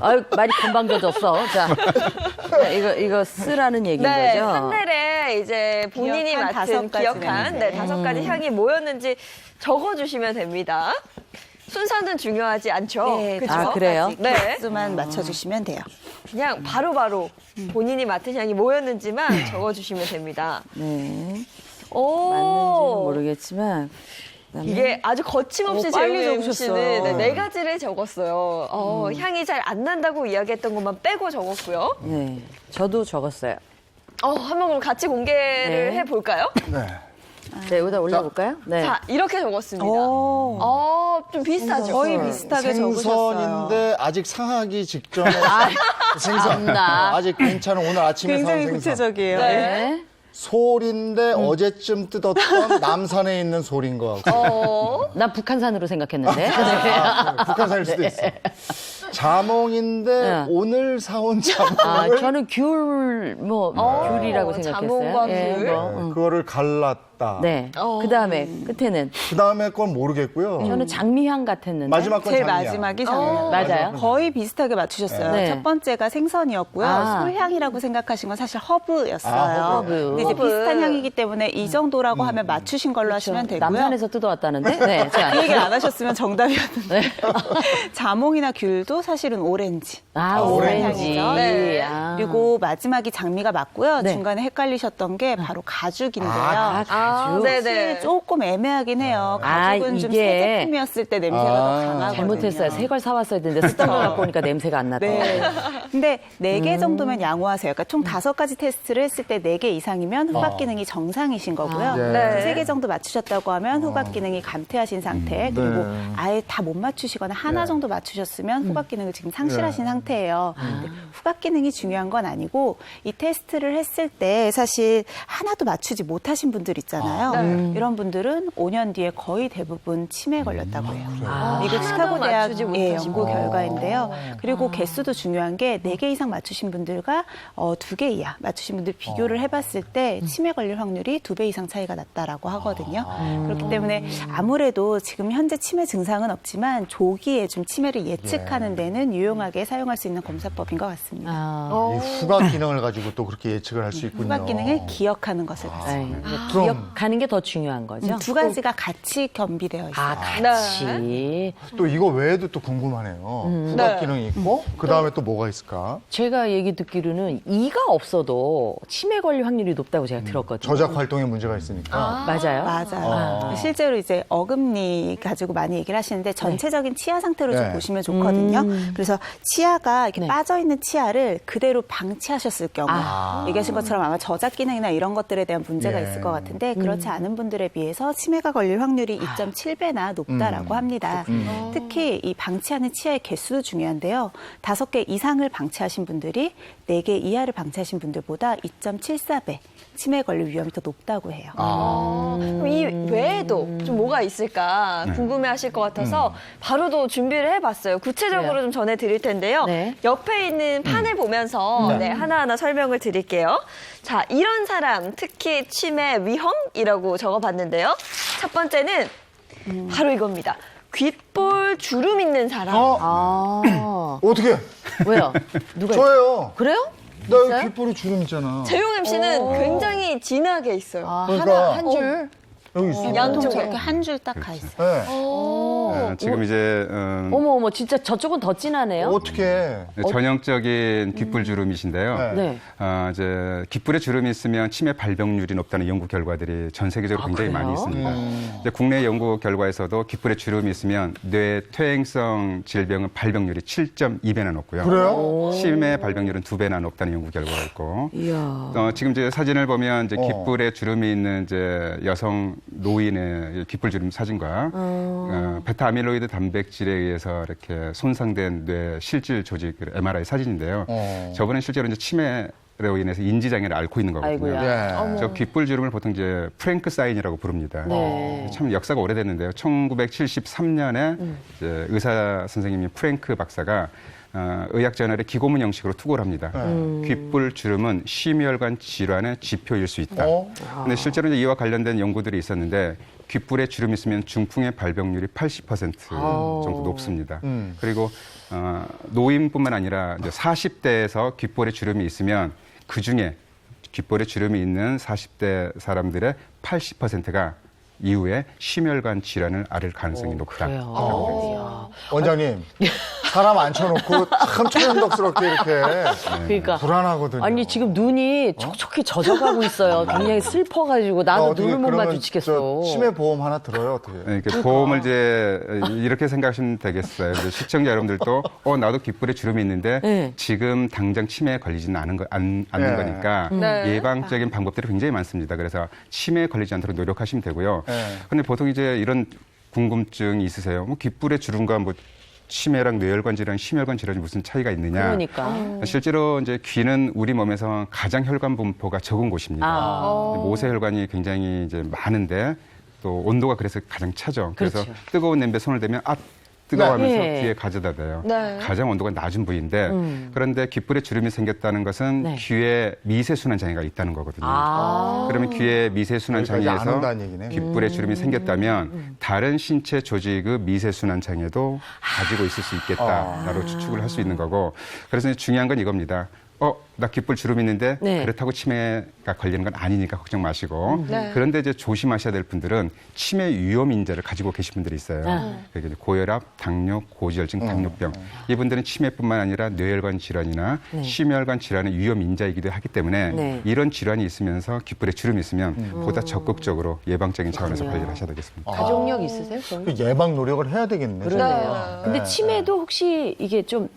아유, 말이 건방져졌어. 자, 이거 쓰라는 얘기인 네, 거죠? 판넬에 이제 본인이 기억한 맡은 5가지 기억한 냄새. 5가지 향이 뭐였는지 적어주시면 됩니다. 순서는 중요하지 않죠? 네, 그죠? 아, 그래요? 네, 수만 맞춰주시면 돼요. 그냥 바로바로 본인이 맡은 향이 뭐였는지만 적어주시면 됩니다. 네. 오, 맞는지는 모르겠지만. 그다음에 이게 아주 거침없이 오, 빨리 재용 적으셨어요. MC는 네 가지를 적었어요. 향이 잘 안 난다고 이야기했던 것만 빼고 적었고요. 네, 저도 적었어요. 한번 그럼 같이 공개를 네. 해볼까요? 네. 네, 여기다 올려볼까요? 네. 자, 이렇게 적었습니다. 오. 좀 비슷하죠? 거의 비슷하게 적으셨어요. 생선인데 아직 상하기 직전에 생선. 참나. 아직 괜찮은 오늘 아침에 굉장히 사온 생선. 구체적이에요. 네. 솔인데 어제쯤 뜯었던 남산에 있는 솔인 것 같고. 난 북한산으로 생각했는데. 북한산일 수도 있어. 자몽인데 네. 오늘 사온 자몽을 저는 귤이라고 생각했어요. 자몽과 귤. 그거를 갈랐다. 네. 그 다음에 끝에는 그 다음에 건 모르겠고요. 저는 장미향 같았는데. 마지막 건 제일 장미야. 마지막이 장미향. 맞아요. 거의 비슷하게 맞추셨어요. 네. 첫 번째가 생선이었고요. 아. 솔향이라고 생각하신 건 사실 허브였어요. 아, 허브. 근데 이제 허브. 비슷한 향이기 때문에 이 정도라고 하면 맞추신 걸로 하시면 되고요. 남산에서 뜯어왔다는데. 네. 자. 그 얘기를 안 하셨으면 정답이었는데. 자몽이나 귤도 사실은 오렌지. 오렌지. 향이죠. 네. 아. 그리고 마지막이 장미가 맞고요. 네. 중간에 헷갈리셨던 게 바로 가죽인데요. 가죽. 네네. 조금 애매하긴 해요. 가죽은 좀 새 이게 제품이었을 때 냄새가 더 강하거든요. 잘못했어요. 새 걸 사왔어야 되는데 쓰던 걸 갖고 오니까 냄새가 안 나더라고요. 네. 근데 4개 정도면 양호하세요. 그러니까 총 5가지 테스트를 했을 때 4개 이상이면 후각 기능이 정상이신 거고요. 네. 3개 정도 맞추셨다고 하면 후각 기능이 감퇴하신 상태. 그리고 아예 다 못 맞추시거나 하나 정도 맞추셨으면 후각 기능을 지금 상실하신 상태예요. 근데 후각 기능이 중요한 건 아니고 이 테스트를 했을 때 사실 하나도 맞추지 못하신 분들 있잖아요. 이런 분들은 5년 뒤에 거의 대부분 치매에 걸렸다고 해요. 미국 시카고 대학 맞추지 못하신 연구 결과인데요. 그리고 개수도 중요한 게 4개 이상 맞추신 분들과 2개 이하 맞추신 분들 비교를 해봤을 때 치매 걸릴 확률이 2배 이상 차이가 났다라고 하거든요. 그렇기 때문에 아무래도 지금 현재 치매 증상은 없지만 조기에 좀 치매를 예측하는 데는 유용하게 사용할 수 있는 검사법인 것 같습니다. 이 후각 기능을 가지고 또 그렇게 예측을 할 수 있군요. 후각 기능을 기억하는 것을 봤습니다. 기억하는 게 더 중요한 거죠. 2가지가 같이 겸비되어 있어요. 같이. 또 이거 외에도 또 궁금하네요. 후각 기능이 있고 그 다음에 또 뭐가 있을까? 제가 얘기 듣기로는 이가 없어도 치매 걸릴 확률이 높다고 제가 들었거든요. 저작 활동에 문제가 있으니까. 맞아요? 맞아요. 실제로 이제 어금니 가지고 많이 얘기를 하시는데 전체적인 치아 상태로 좀 네. 보시면 좋거든요. 그래서 치아가 이렇게 네. 빠져있는 치아를 그대로 방치하셨을 경우 얘기하신 것처럼 아마 저작 기능이나 이런 것들에 대한 문제가 예. 있을 것 같은데 그렇지 않은 분들에 비해서 치매가 걸릴 확률이 2.7배나 높다라고 합니다. 특히 이 방치하는 치아의 개수도 중요한데요. 5개 이상을 방치하신 분들이 4개 이하를 방치하신 분들보다 2.74배 치매에 걸릴 위험이 더 높다고 해요. 그럼 이 외에도 좀 뭐가 있을까 궁금해하실 것 같아서 바로도 준비를 해봤어요. 구체적으로 그래요? 좀 전해드릴 텐데요. 네. 옆에 있는 판을 보면서 네, 하나하나 설명을 드릴게요. 자, 이런 사람 특히 치매 위험이라고 적어봤는데요. 첫 번째는 바로 이겁니다. 귓볼 주름 있는 사람. 아, 어떻게? 왜요? 누가 저예요. 그래요? 나 여기 있어요? 귓볼이 주름 있잖아. 재용 MC는 굉장히 진하게 있어요. 아, 그러니까. 한 줄. 여기 있어. 양쪽에. 저렇게 한 줄 딱 가 있어요. 네. 지금 이제 어머, 진짜 저쪽은 더 진하네요. 어떻게? 전형적인 귓불 주름이신데요. 네. 네. 이제 귓불에 주름이 있으면 치매 발병률이 높다는 연구 결과들이 전 세계적으로 굉장히 그래요? 많이 있습니다. 이제 국내 연구 결과에서도 귓불에 주름이 있으면 뇌 퇴행성 질병은 발병률이 7.2배나 높고요. 그래요? 치매 발병률은 2배나 높다는 연구 결과가 있고. 이야. 지금 이제 사진을 보면 이제 귓불에 주름이 있는 이제 여성 노인의 귓불 주름 사진과 베타 아밀로이드 단백질에 의해서 이렇게 손상된 뇌 실질 조직 MRI 사진인데요. 저분은 실제로 이제 치매로 인해서 인지 장애를 앓고 있는 거거든요. 아이고야. 네. 저 귓불 주름을 보통 이제 프랭크 사인이라고 부릅니다. 네. 참 역사가 오래됐는데요. 1973년에 이제 의사 선생님인 프랭크 박사가 의학저널에 기고문 형식으로 투고를 합니다. 귓불 주름은 심혈관 질환의 지표일 수 있다. 근데 실제로 이제 이와 관련된 연구들이 있었는데 귓불에 주름이 있으면 중풍의 발병률이 80% 정도 높습니다. 그리고 노인뿐만 아니라 이제 40대에서 귓볼에 주름이 있으면 그 중에 귓볼에 주름이 있는 40대 사람들의 80%가 이후에 심혈관 질환을 앓을 가능성이 높다. 그래요. 원장님, 사람 앉혀놓고 참 천연덕스럽게 이렇게 그러니까. 불안하거든요. 아니, 지금 눈이 촉촉히 젖어가고 있어요. 굉장히 슬퍼가지고 나도 어떻게 눈을 못 그러면 마주치겠어. 저 치매 보험 하나 들어요, 어떻게? 그러니까 보험을 이제 이렇게 생각하시면 되겠어요. 이제 시청자 여러분들도 나도 귓불에 주름이 있는데 네. 지금 당장 치매에 걸리지는 않는 네. 거니까 네. 예방적인 방법들이 굉장히 많습니다. 그래서 치매에 걸리지 않도록 노력하시면 되고요. 네. 그런데 보통 이제 이런 궁금증이 있으세요. 뭐 귓불에 주름과 뭐 치매랑 뇌혈관 질환, 심혈관 질환이 무슨 차이가 있느냐? 그러니까. 실제로 이제 귀는 우리 몸에서 가장 혈관 분포가 적은 곳입니다. 모세 혈관이 굉장히 이제 많은데 또 온도가 그래서 가장 차죠. 그래서 그렇죠. 뜨거운 냄비에 손을 대면 뜨거워하면서 네. 귀에 가져다 대요. 네. 가장 온도가 낮은 부위인데 그런데 귓불에 주름이 생겼다는 것은 네. 귀에 미세순환 장애가 있다는 거거든요. 그러면 귀에 미세순환 여기까지 안 장애에서 온다는 얘기네. 귓불에 주름이 생겼다면 다른 신체 조직의 미세순환 장애도 가지고 있을 수 있겠다라고 추측을 할 수 있는 거고 그래서 이제 중요한 건 이겁니다. 나 귓불 주름 있는데 네. 그렇다고 치매가 걸리는 건 아니니까 걱정 마시고 네. 그런데 이제 조심하셔야 될 분들은 치매 위험 인자를 가지고 계신 분들이 있어요. 그게 이제 고혈압, 당뇨, 고지혈증, 당뇨병 이분들은 치매뿐만 아니라 뇌혈관 질환이나 심혈관 질환의 위험 인자이기도 하기 때문에 네. 이런 질환이 있으면서 귓불에 주름이 있으면 보다 적극적으로 예방적인 차원에서 그렇군요. 관리를 하셔야 되겠습니다. 가족력 있으세요? 저는? 그 예방 노력을 해야 되겠네. 그러네요. 근데 치매도 혹시 이게 좀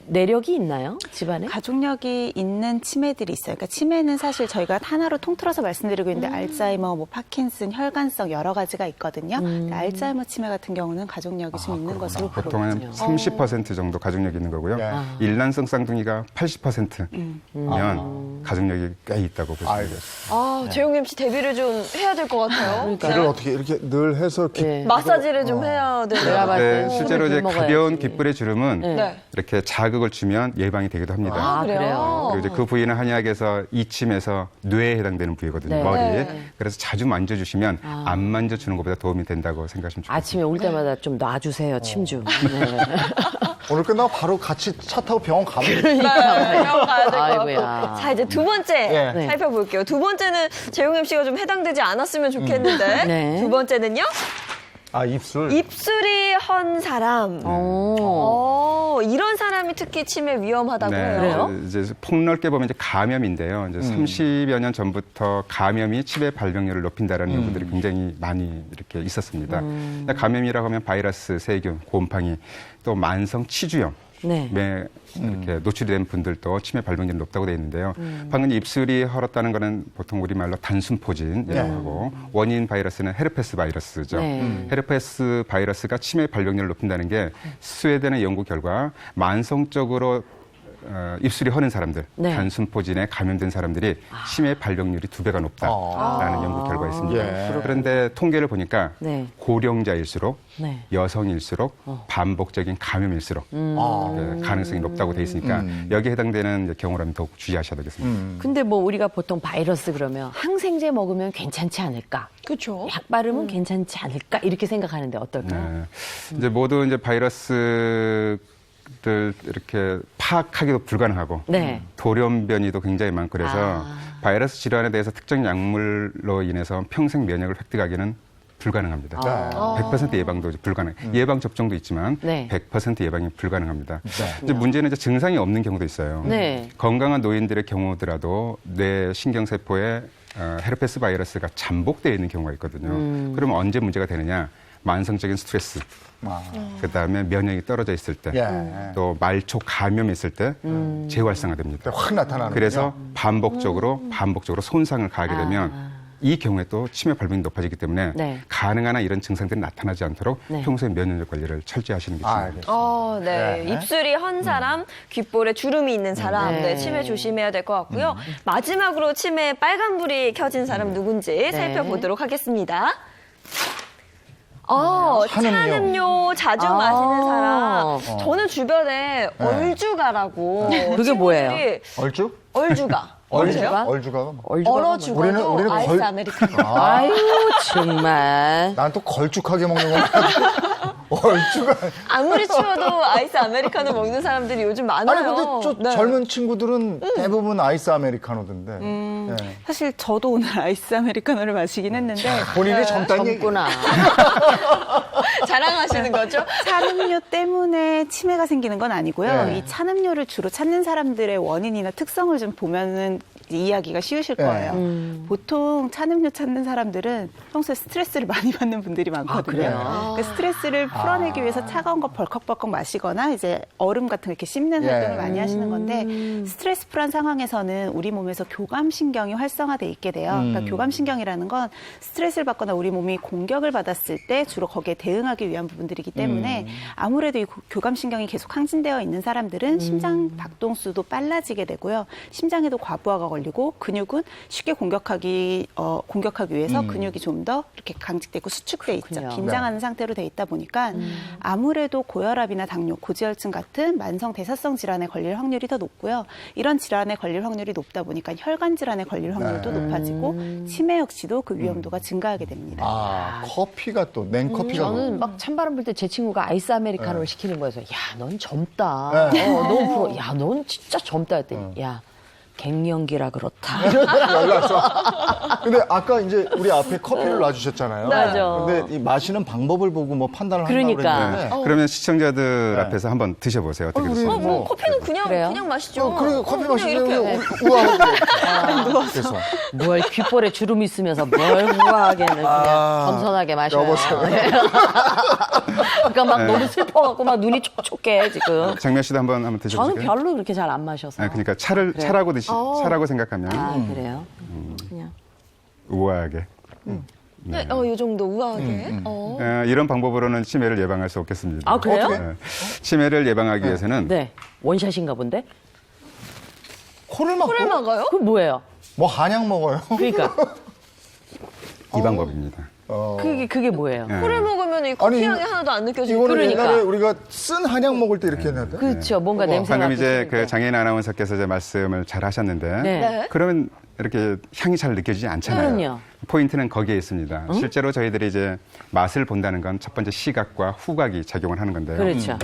내력이 있나요? 집안에? 가족력이 있는 치매들이 있어요. 그러니까 치매는 사실 저희가 하나로 통틀어서 말씀드리고 있는데 알츠하이머, 뭐 파킨슨, 혈관성 여러 가지가 있거든요. 근데 알츠하이머 치매 같은 경우는 가족력이 좀 있는 것으로 보통은 보거든요. 30% 정도 가족력이 있는 거고요. 네. 일란성 쌍둥이가 80%면 가족력이 꽤 있다고 보시면 돼요. 알겠어. 재용 MC 데뷔를 좀 해야 될 것 같아요. 귀를 어떻게 이렇게 늘 해서 네. 마사지를 좀 해야 내가 되네요. 봤을 때 실제로 이제 먹어야지. 가벼운 귓불의 주름은 네. 이렇게 자극을 주면 예방이 되기도 합니다. 아, 그래요? 그리고 이제 그 부위는 한의학에서 이침에서 뇌에 해당되는 부위거든요. 네. 머리. 네. 그래서 자주 만져주시면 안 만져주는 것보다 도움이 된다고 생각하시면 좋겠습니다. 아침에 올 때마다 좀 놔주세요, 침 좀. 네. 오늘 끝나고 바로 같이 차 타고 병원 가면 돼. 병원 가야 될 것 아이고야. 같고. 자, 이제 두 번째 네. 살펴볼게요. 두 번째는 재용 MC가 좀 해당되지 않았으면 좋겠는데. 네. 두 번째는요? 입술. 입술이 헌 사람. 이런 사람이 특히 치매 위험하다고 해요. 그래요? 이제 폭넓게 보면 이제 감염인데요. 이제 30여 년 전부터 감염이 치매 발병률을 높인다라는 연구들이 굉장히 많이 이렇게 있었습니다. 감염이라고 하면 바이러스, 세균, 곰팡이, 또 만성 치주염. 네. 이렇게 노출이 된 분들도 치매 발병률이 높다고 되어 있는데요. 방금 입술이 헐었다는 거는 보통 우리말로 단순포진이라고 하고 원인 바이러스는 헤르페스 바이러스죠. 네. 헤르페스 바이러스가 치매 발병률을 높인다는 게 스웨덴의 연구 결과 만성적으로 입술이 허는 사람들, 네. 단순포진에 감염된 사람들이 치매 발병률이 2배가 높다라는 연구 결과가 있습니다. 예. 그런데 통계를 보니까 네. 고령자일수록 네. 여성일수록 반복적인 감염일수록 가능성이 높다고 돼 있으니까 여기에 해당되는 이제 경우라면 더욱 주의하셔야 되겠습니다. 근데 뭐 우리가 보통 바이러스 그러면 항생제 먹으면 괜찮지 않을까? 그렇죠. 약 바르면 괜찮지 않을까? 이렇게 생각하는데 어떨까요? 네. 이제 모두 이제 바이러스들 이렇게 파악하기도 불가능하고 네. 돌연변이도 굉장히 많고 그래서 바이러스 질환에 대해서 특정 약물로 인해서 평생 면역을 획득하기는 불가능합니다. 100% 예방도 불가능. 예방 접종도 있지만 네. 100% 예방이 불가능합니다. 이제 문제는 이제 증상이 없는 경우도 있어요. 네. 건강한 노인들의 경우더라도 뇌 신경세포에 헤르페스 바이러스가 잠복되어 있는 경우가 있거든요. 그러면 언제 문제가 되느냐? 만성적인 스트레스, 그다음에 면역이 떨어져 있을 때, 예. 또 말초 감염이 있을 때 재활성화됩니다. 확 나타나는. 그래서 반복적으로 손상을 가하게 되면 이 경우에 또 치매 발병이 높아지기 때문에 네. 가능한 한 이런 증상들이 나타나지 않도록 네. 평소에 면역 관리를 철저히 하시는 게 중요합니다. 네. 네. 입술이 헌 사람, 귓볼에 주름이 있는 사람, 네. 네, 치매 조심해야 될 것 같고요. 마지막으로 치매에 빨간불이 켜진 사람 누군지 살펴보도록 하겠습니다. 찬음료 자주 마시는 사람. 저는 주변에 얼주가라고. 그게 뭐예요? 친구들이 얼죽? 얼주가. 얼주가? 얼주가가 뭐? 얼어 우리는 죽어도 아이스 걸- 아메리카노. 아유 정말. 난 또 걸쭉하게 먹는 건가? 얼죽아. 아무리 추워도 아이스 아메리카노 먹는 사람들이 요즘 많아요. 아니 근데 저 네. 젊은 친구들은 대부분 아이스 아메리카노던데. 예. 사실 저도 오늘 아이스 아메리카노를 마시긴 했는데 본인이 젊다는 얘기. 젊구나. 자랑하시는 거죠? 찬음료 때문에 치매가 생기는 건 아니고요. 네. 이 찬음료를 주로 찾는 사람들의 원인이나 특성을 좀 보면은 이해하기가 쉬우실 네. 거예요. 보통 찬음료 찾는 사람들은 평소에 스트레스를 많이 받는 분들이 많거든요. 그래요? 그 스트레스를 풀어내기 위해서 차가운 거 벌컥벌컥 마시거나 이제 얼음 같은 거 이렇게 씹는 활동을 많이 하시는 건데 스트레스 풀한 상황에서는 우리 몸에서 교감신경이 활성화돼 있게 돼요. 그러니까 교감신경이라는 건 스트레스를 받거나 우리 몸이 공격을 받았을 때 주로 거기에 대응하기 위한 부분들이기 때문에 아무래도 이 교감신경이 계속 항진되어 있는 사람들은 심장 박동수도 빨라지게 되고요. 심장에도 과부하가 걸리고 근육은 쉽게 공격하기 위해서 근육이 좀 더 이렇게 강직되고 수축돼 있죠. 그렇군요. 긴장하는 상태로 돼 있다 보니까 아무래도 고혈압이나 당뇨, 고지혈증 같은 만성 대사성 질환에 걸릴 확률이 더 높고요. 이런 질환에 걸릴 확률이 높다 보니까 혈관 질환에 걸릴 확률도 높아지고 치매 역시도 그 위험도가 증가하게 됩니다. 커피가 또 냉커피가 저는 막 찬바람 불 때 제 친구가 아이스 아메리카노를 시키는 거여서 야, 넌 젊다. 네. 너무 부러워. 야, 넌 진짜 젊다 했더니 야, 갱년기라 그렇다. 연락서. 근데 아까 이제 우리 앞에 커피를 놔주셨잖아요. 맞아. 근데 이 마시는 방법을 보고 뭐 판단을 그러니까. 한다고 그랬는데. 그러면 시청자들 네. 앞에서 한번 드셔보세요. 어떻게 우리 드시는지. 뭐 커피는 그냥 그래요? 그냥 마시죠. 그래 커피 그냥 마시면 이렇게. 우아하게. 그래서 뭘 귓볼에 주름 있으면서 뭘 우아하게는 그냥 겸손하게 마셔요. 여보세요. 그러니까 막 너무 슬퍼갖고 막 눈이 촉촉해 지금. 장면 씨도 한번 드셔보세요. 저는 별로 그렇게 잘 안 마셔서. 그러니까 차라고 차라고 생각하면 그래요? 그냥. 우아하게. 네, 이 정도 우아하게. 이런 방법으로는 치매를 예방할 수 없겠습니다. 아, 그래요? 어떻게? 치매를 예방하기 위해서는 네. 원샷인가 본데? 코를 막고 꿀을 먹어요? 그건 뭐예요? 뭐 한약 먹어요. 그러니까 이 방법입니다. 그게 뭐예요? 꿀을 먹으면 이 커피 아니, 향이 하나도 안 느껴지고. 이거는 그러니까. 옛날에 우리가 쓴 한약 먹을 때 이렇게 했는데. 그렇죠. 뭔가 냄새가. 방금 이제 나고 그 장애인 아나운서께서 이제 말씀을 잘 하셨는데 네. 네. 그러면 이렇게 향이 잘 느껴지지 않잖아요. 그럼요. 포인트는 거기에 있습니다. 실제로 저희들이 이제 맛을 본다는 건 첫 번째 시각과 후각이 작용을 하는 건데요. 그렇죠.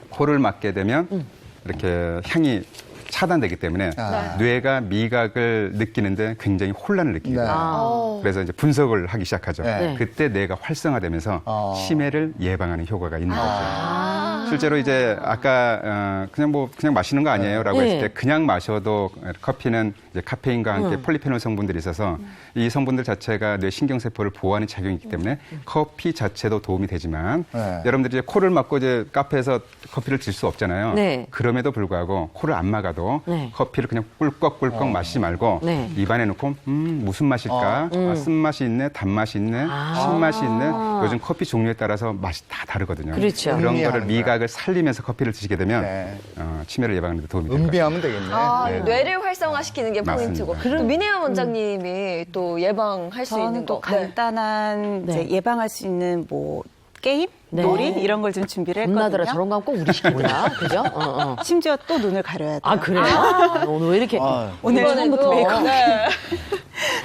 코를 막게 되면 이렇게 향이 차단되기 때문에 뇌가 미각을 느끼는데 굉장히 혼란을 느끼게 네. 돼요. 그래서 이제 분석을 하기 시작하죠. 네. 그때 뇌가 활성화되면서 치매를 예방하는 효과가 있는 거죠. 실제로 이제 아까 그냥 마시는 거 아니에요라고 네. 했을 때 그냥 마셔도 커피는 이제 카페인과 함께 폴리페놀 성분들이 있어서 이 성분들 자체가 뇌 신경세포를 보호하는 작용이 있기 때문에 커피 자체도 도움이 되지만 네. 여러분들이 이제 코를 막고 이제 카페에서 커피를 들 수 없잖아요. 네. 그럼에도 불구하고 코를 안 막아도 네. 커피를 그냥 꿀꺽꿀꺽 마시지 말고 네. 입안에 넣고 무슨 맛일까? 쓴맛이 있네, 단맛이 있네, 신맛이 있네. 요즘 커피 종류에 따라서 맛이 다 다르거든요. 그렇죠. 런 거를 흥미하는 거야. 맥락을 살리면서 커피를 드시게 되면 네. 치매를 예방하는 데 도움이 됩니다. 음비하면 되겠네. 네. 뇌를 활성화시키는 게 포인트고. 맞습니다. 또 민혜연 원장님이 또 예방할 수 있는 저는 또 거. 네. 간단한 네. 이제 예방할 수 있는 뭐 게임, 네. 놀이 이런 걸 좀 준비를 엄나들아 했거든요. 저런 거 하면 꼭 우리 시키더라. 그죠? 심지어 또 눈을 가려야 돼요. 아, 그래요? 오늘 왜 이렇게. 아, 오늘 처음부터 메이크업. 네.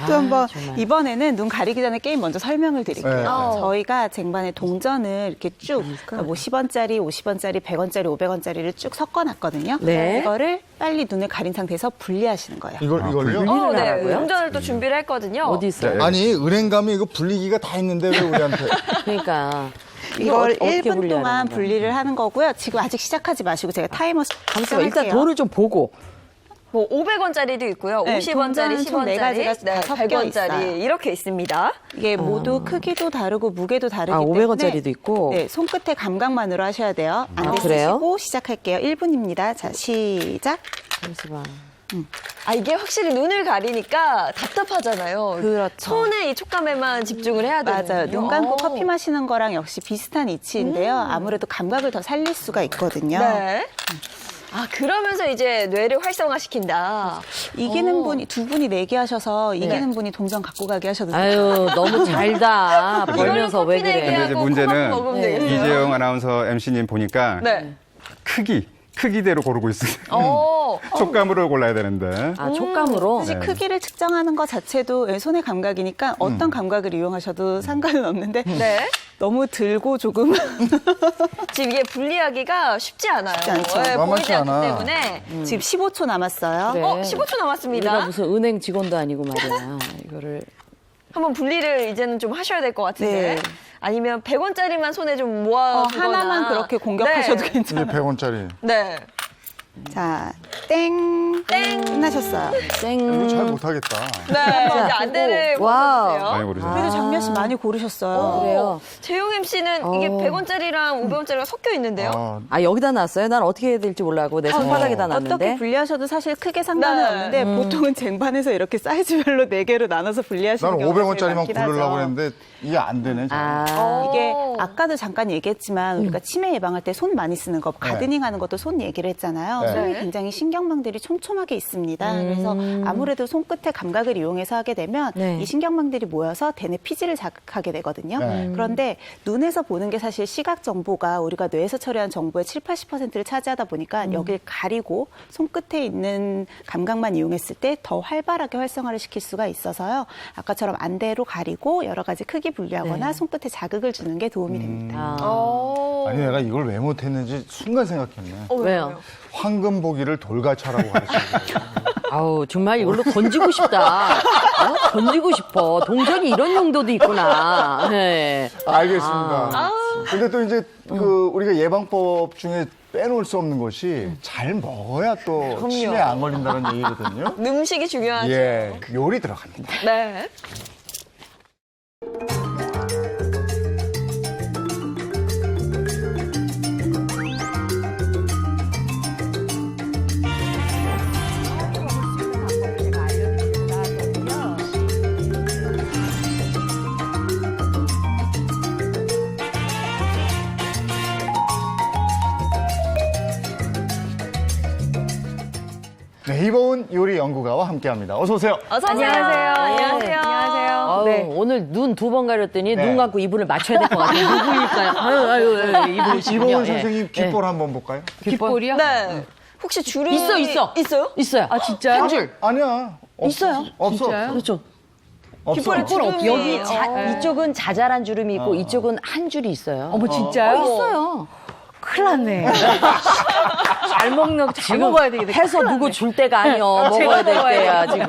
또 한번 정말. 이번에는 눈 가리기 전에 게임 먼저 설명을 드릴게요. 네. 저희가 쟁반에 동전을 이렇게 쭉 뭐 10원짜리, 50원짜리, 100원짜리, 500원짜리를 쭉 섞어놨거든요. 네. 이거를 빨리 눈을 가린 상태에서 분리하시는 거예요. 이걸요? 분리를 네. 하라고요? 운전을 또 준비를 했거든요. 어디 있어요? 아니 은행 가면 이거 분리기가 다 있는데 왜 우리한테? 그러니까. 이걸 어떻게 1분 분리하는 동안 거야? 분리를 하는 거고요. 지금 아직 시작하지 마시고 제가 타이머 잠시만, 일단 설정할게요. 돌을 좀 보고. 뭐 500원짜리도 있고요. 네, 50원짜리, 동전은 총 네 10원짜리, 가지가 다 섞여 100원짜리 있어요. 이렇게 있습니다. 이게 모두 크기도 다르고 무게도 다르기 아, 때문에 500원짜리도 있고. 네, 손끝의 감각만으로 하셔야 돼요. 안대 그래요? 쓰시고 시작할게요. 1분입니다. 자, 시작. 잠시만. 아, 이게 확실히 눈을 가리니까 답답하잖아요. 그렇죠. 손의 이 촉감에만 집중을 해야 되는 맞아요. 눈 감고 커피 마시는 거랑 역시 비슷한 이치인데요. 아무래도 감각을 더 살릴 수가 있거든요. 네. 아, 그러면서 이제 뇌를 활성화시킨다. 이기는 분이 두 분이 내기하셔서 이기는 분이 동전 갖고 가게 하셔도 돼요. 아유, 너무 잘다. 벌면서 왜 커피 내기 그래. 근데 이제 하고 문제는 컵라면 먹으면 되겠어요. 이재영 아나운서 MC님 보니까 네. 크기대로 고르고 있어요. 어. 촉감으로 골라야 되는데. 아, 촉감으로? 사실 크기를 측정하는 것 자체도 손의 감각이니까 어떤 감각을 이용하셔도 상관은 없는데 네. 너무 들고 조금 지금 이게 분리하기가 쉽지 않아요. 쉽지 않죠. 네, 만만치 보이지 않기 않아. 때문에. 지금 15초 남았어요. 그래. 15초 남았습니다. 우리가 무슨 은행 직원도 아니고 말이야. 이거를. 한번 분리를 이제는 좀 하셔야 될 것 같은데. 네. 아니면 100원짜리만 손에 좀 모아 하나만 그렇게 공격하셔도 네. 괜찮아요. 100원짜리. 네. 자, 땡. 끝나셨어요. 이거 땡. 잘 못하겠다. 네. 이제 안대를 와우. 벗어주세요. 많이 고르세요. 그래도 장미아 씨 많이 고르셨어요. 그래요. 재용 MC는 이게 100원짜리랑 500원짜리가 섞여 있는데요. 아, 아, 여기다 놨어요? 난 어떻게 해야 될지 몰라고 내 손바닥에다 놨는데. 어떻게 분리하셔도 사실 크게 상관은 네. 없는데 보통은 쟁반에서 이렇게 사이즈별로 4개로 나눠서 분리하시는 나는 경우가 제일 500원짜리만 많긴 고르려고 하죠. 했는데 이게 안 되네. 잘. 아. 이게 아까도 잠깐 얘기했지만 우리가 치매 예방할 때 손 많이 쓰는 거, 가드닝 하는 것도 손 얘기를 했잖아요. 네. 손이 굉장히 신경망들이 촘촘하게 있습니다. 그래서 아무래도 손끝의 감각을 이용해서 하게 되면 네. 이 신경망들이 모여서 대뇌 피지를 자극하게 되거든요. 네. 그런데 눈에서 보는 게 사실 시각 정보가 우리가 뇌에서 처리한 정보의 7, 80%를 차지하다 보니까 여길 가리고 손끝에 있는 감각만 이용했을 때 더 활발하게 활성화를 시킬 수가 있어서요. 아까처럼 안대로 가리고 여러 가지 크기 분리하거나 네. 손끝에 자극을 주는 게 도움이 됩니다. 아. 아니 내가 이걸 왜 못했는지 순간 생각했네. 왜요? 황금 보기를 돌가차라고 가르쳐요. 아우, 정말 이걸로 던지고 싶다. 던지고 싶어. 동전이 이런 용도도 있구나. 네. 알겠습니다. 근데 또 이제 그 우리가 예방법 중에 빼놓을 수 없는 것이 잘 먹어야 또 치매 안 걸린다는 얘기거든요. 음식이 중요하죠. 예, 그 요리 들어갑니다. 네. 네, 이보은 요리 연구가와 함께합니다. 어서 오세요. 어서 오세요. 안녕하세요. 아우, 오늘 눈 2번 가렸더니 네. 눈 감고 이불을 맞춰야 될 것 같아요. 누구일까요? 아유, 이불 이보은 선생님 귓볼 한번 볼까요? 귓볼이요? 네. 혹시 주름이 있어요. 있어요? 아, 진짜요? 한 줄. 아니야. 없어. 있어요? 없어. 그렇죠. 없어. 귓볼에 주름이 여기 이쪽은 자잘한 주름이 있고 이쪽은 한 줄이 있어요. 어머 진짜요? 있어요. 큰일 났네. 잘 먹는 잘 먹어야 되겠네. 해서 누구 줄 때가 아니요. 먹어야 될 먹어야 때야, 지금.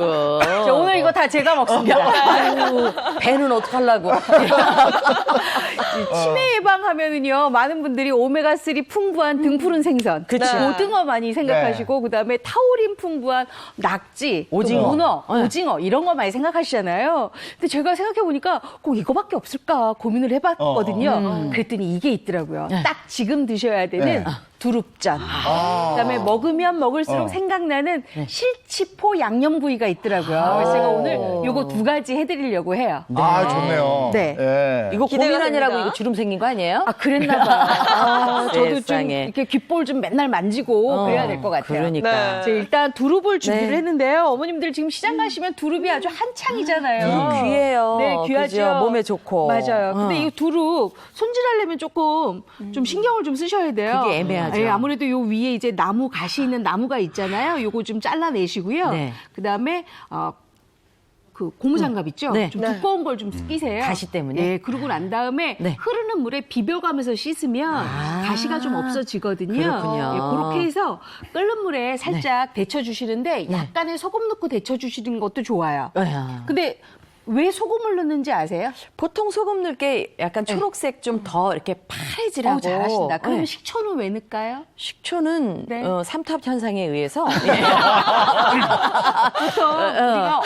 저 오늘 이거 다 제가 먹습니다. 아유, 배는 어떡하려고. 치매 예방하면은요 많은 분들이 오메가3 풍부한 등푸른 생선, 그치. 오징어 많이 생각하시고 그다음에 타우린 풍부한 낙지, 오징어. 또 문어, 네. 오징어 이런 거 많이 생각하시잖아요. 근데 제가 생각해 보니까 꼭 이거밖에 없을까 고민을 해봤거든요. 그랬더니 이게 있더라고요. 딱 지금 드셔야 되는 네. 두릅전. 그다음에 먹으면 먹을수록 생각나는 실치포 양념구이가 있더라고요. 그래서 제가 오늘 요거 두 가지 해드리려고 해요. 아, 좋네요. 네. 예. 이거 기대가 고민하느라고 됩니다. 이거 주름 생긴 거 아니에요? 아, 그랬나 봐요. 저도 좀 세상에. 이렇게 귓볼 좀 맨날 만지고 그래야 될 것 같아요. 그러니까. 네. 자, 일단 두릅을 준비를 네. 했는데요. 어머님들 지금 시장 가시면 두릅이 아주 한창이잖아요. 귀해요. 네, 귀하죠. 그죠? 몸에 좋고. 맞아요. 근데 이 두릅 손질하려면 조금 좀 신경을 좀 쓰셔야 돼요. 그게 애매하죠. 예, 아무래도 요 위에 이제 나무 가시 있는 나무가 있잖아요. 요거 좀 잘라내시고요. 네. 그다음에 그 고무장갑 있죠? 네. 좀 두꺼운 걸 좀 끼세요. 가시 때문에? 네, 그러고 난 다음에 네. 흐르는 물에 비벼가면서 씻으면 가시가 좀 없어지거든요. 그렇군요. 예, 그렇게 해서 끓는 물에 살짝 데쳐주시는데 약간의 소금 넣고 데쳐주시는 것도 좋아요. 야. 근데 왜 소금을 넣는지 아세요? 보통 소금 넣을 게 약간 초록색 좀 더 이렇게 파래지라고. 잘하신다. 그러면 네. 식초는 왜 넣을까요? 식초는 네. 삼탑 현상에 의해서 보통 우리가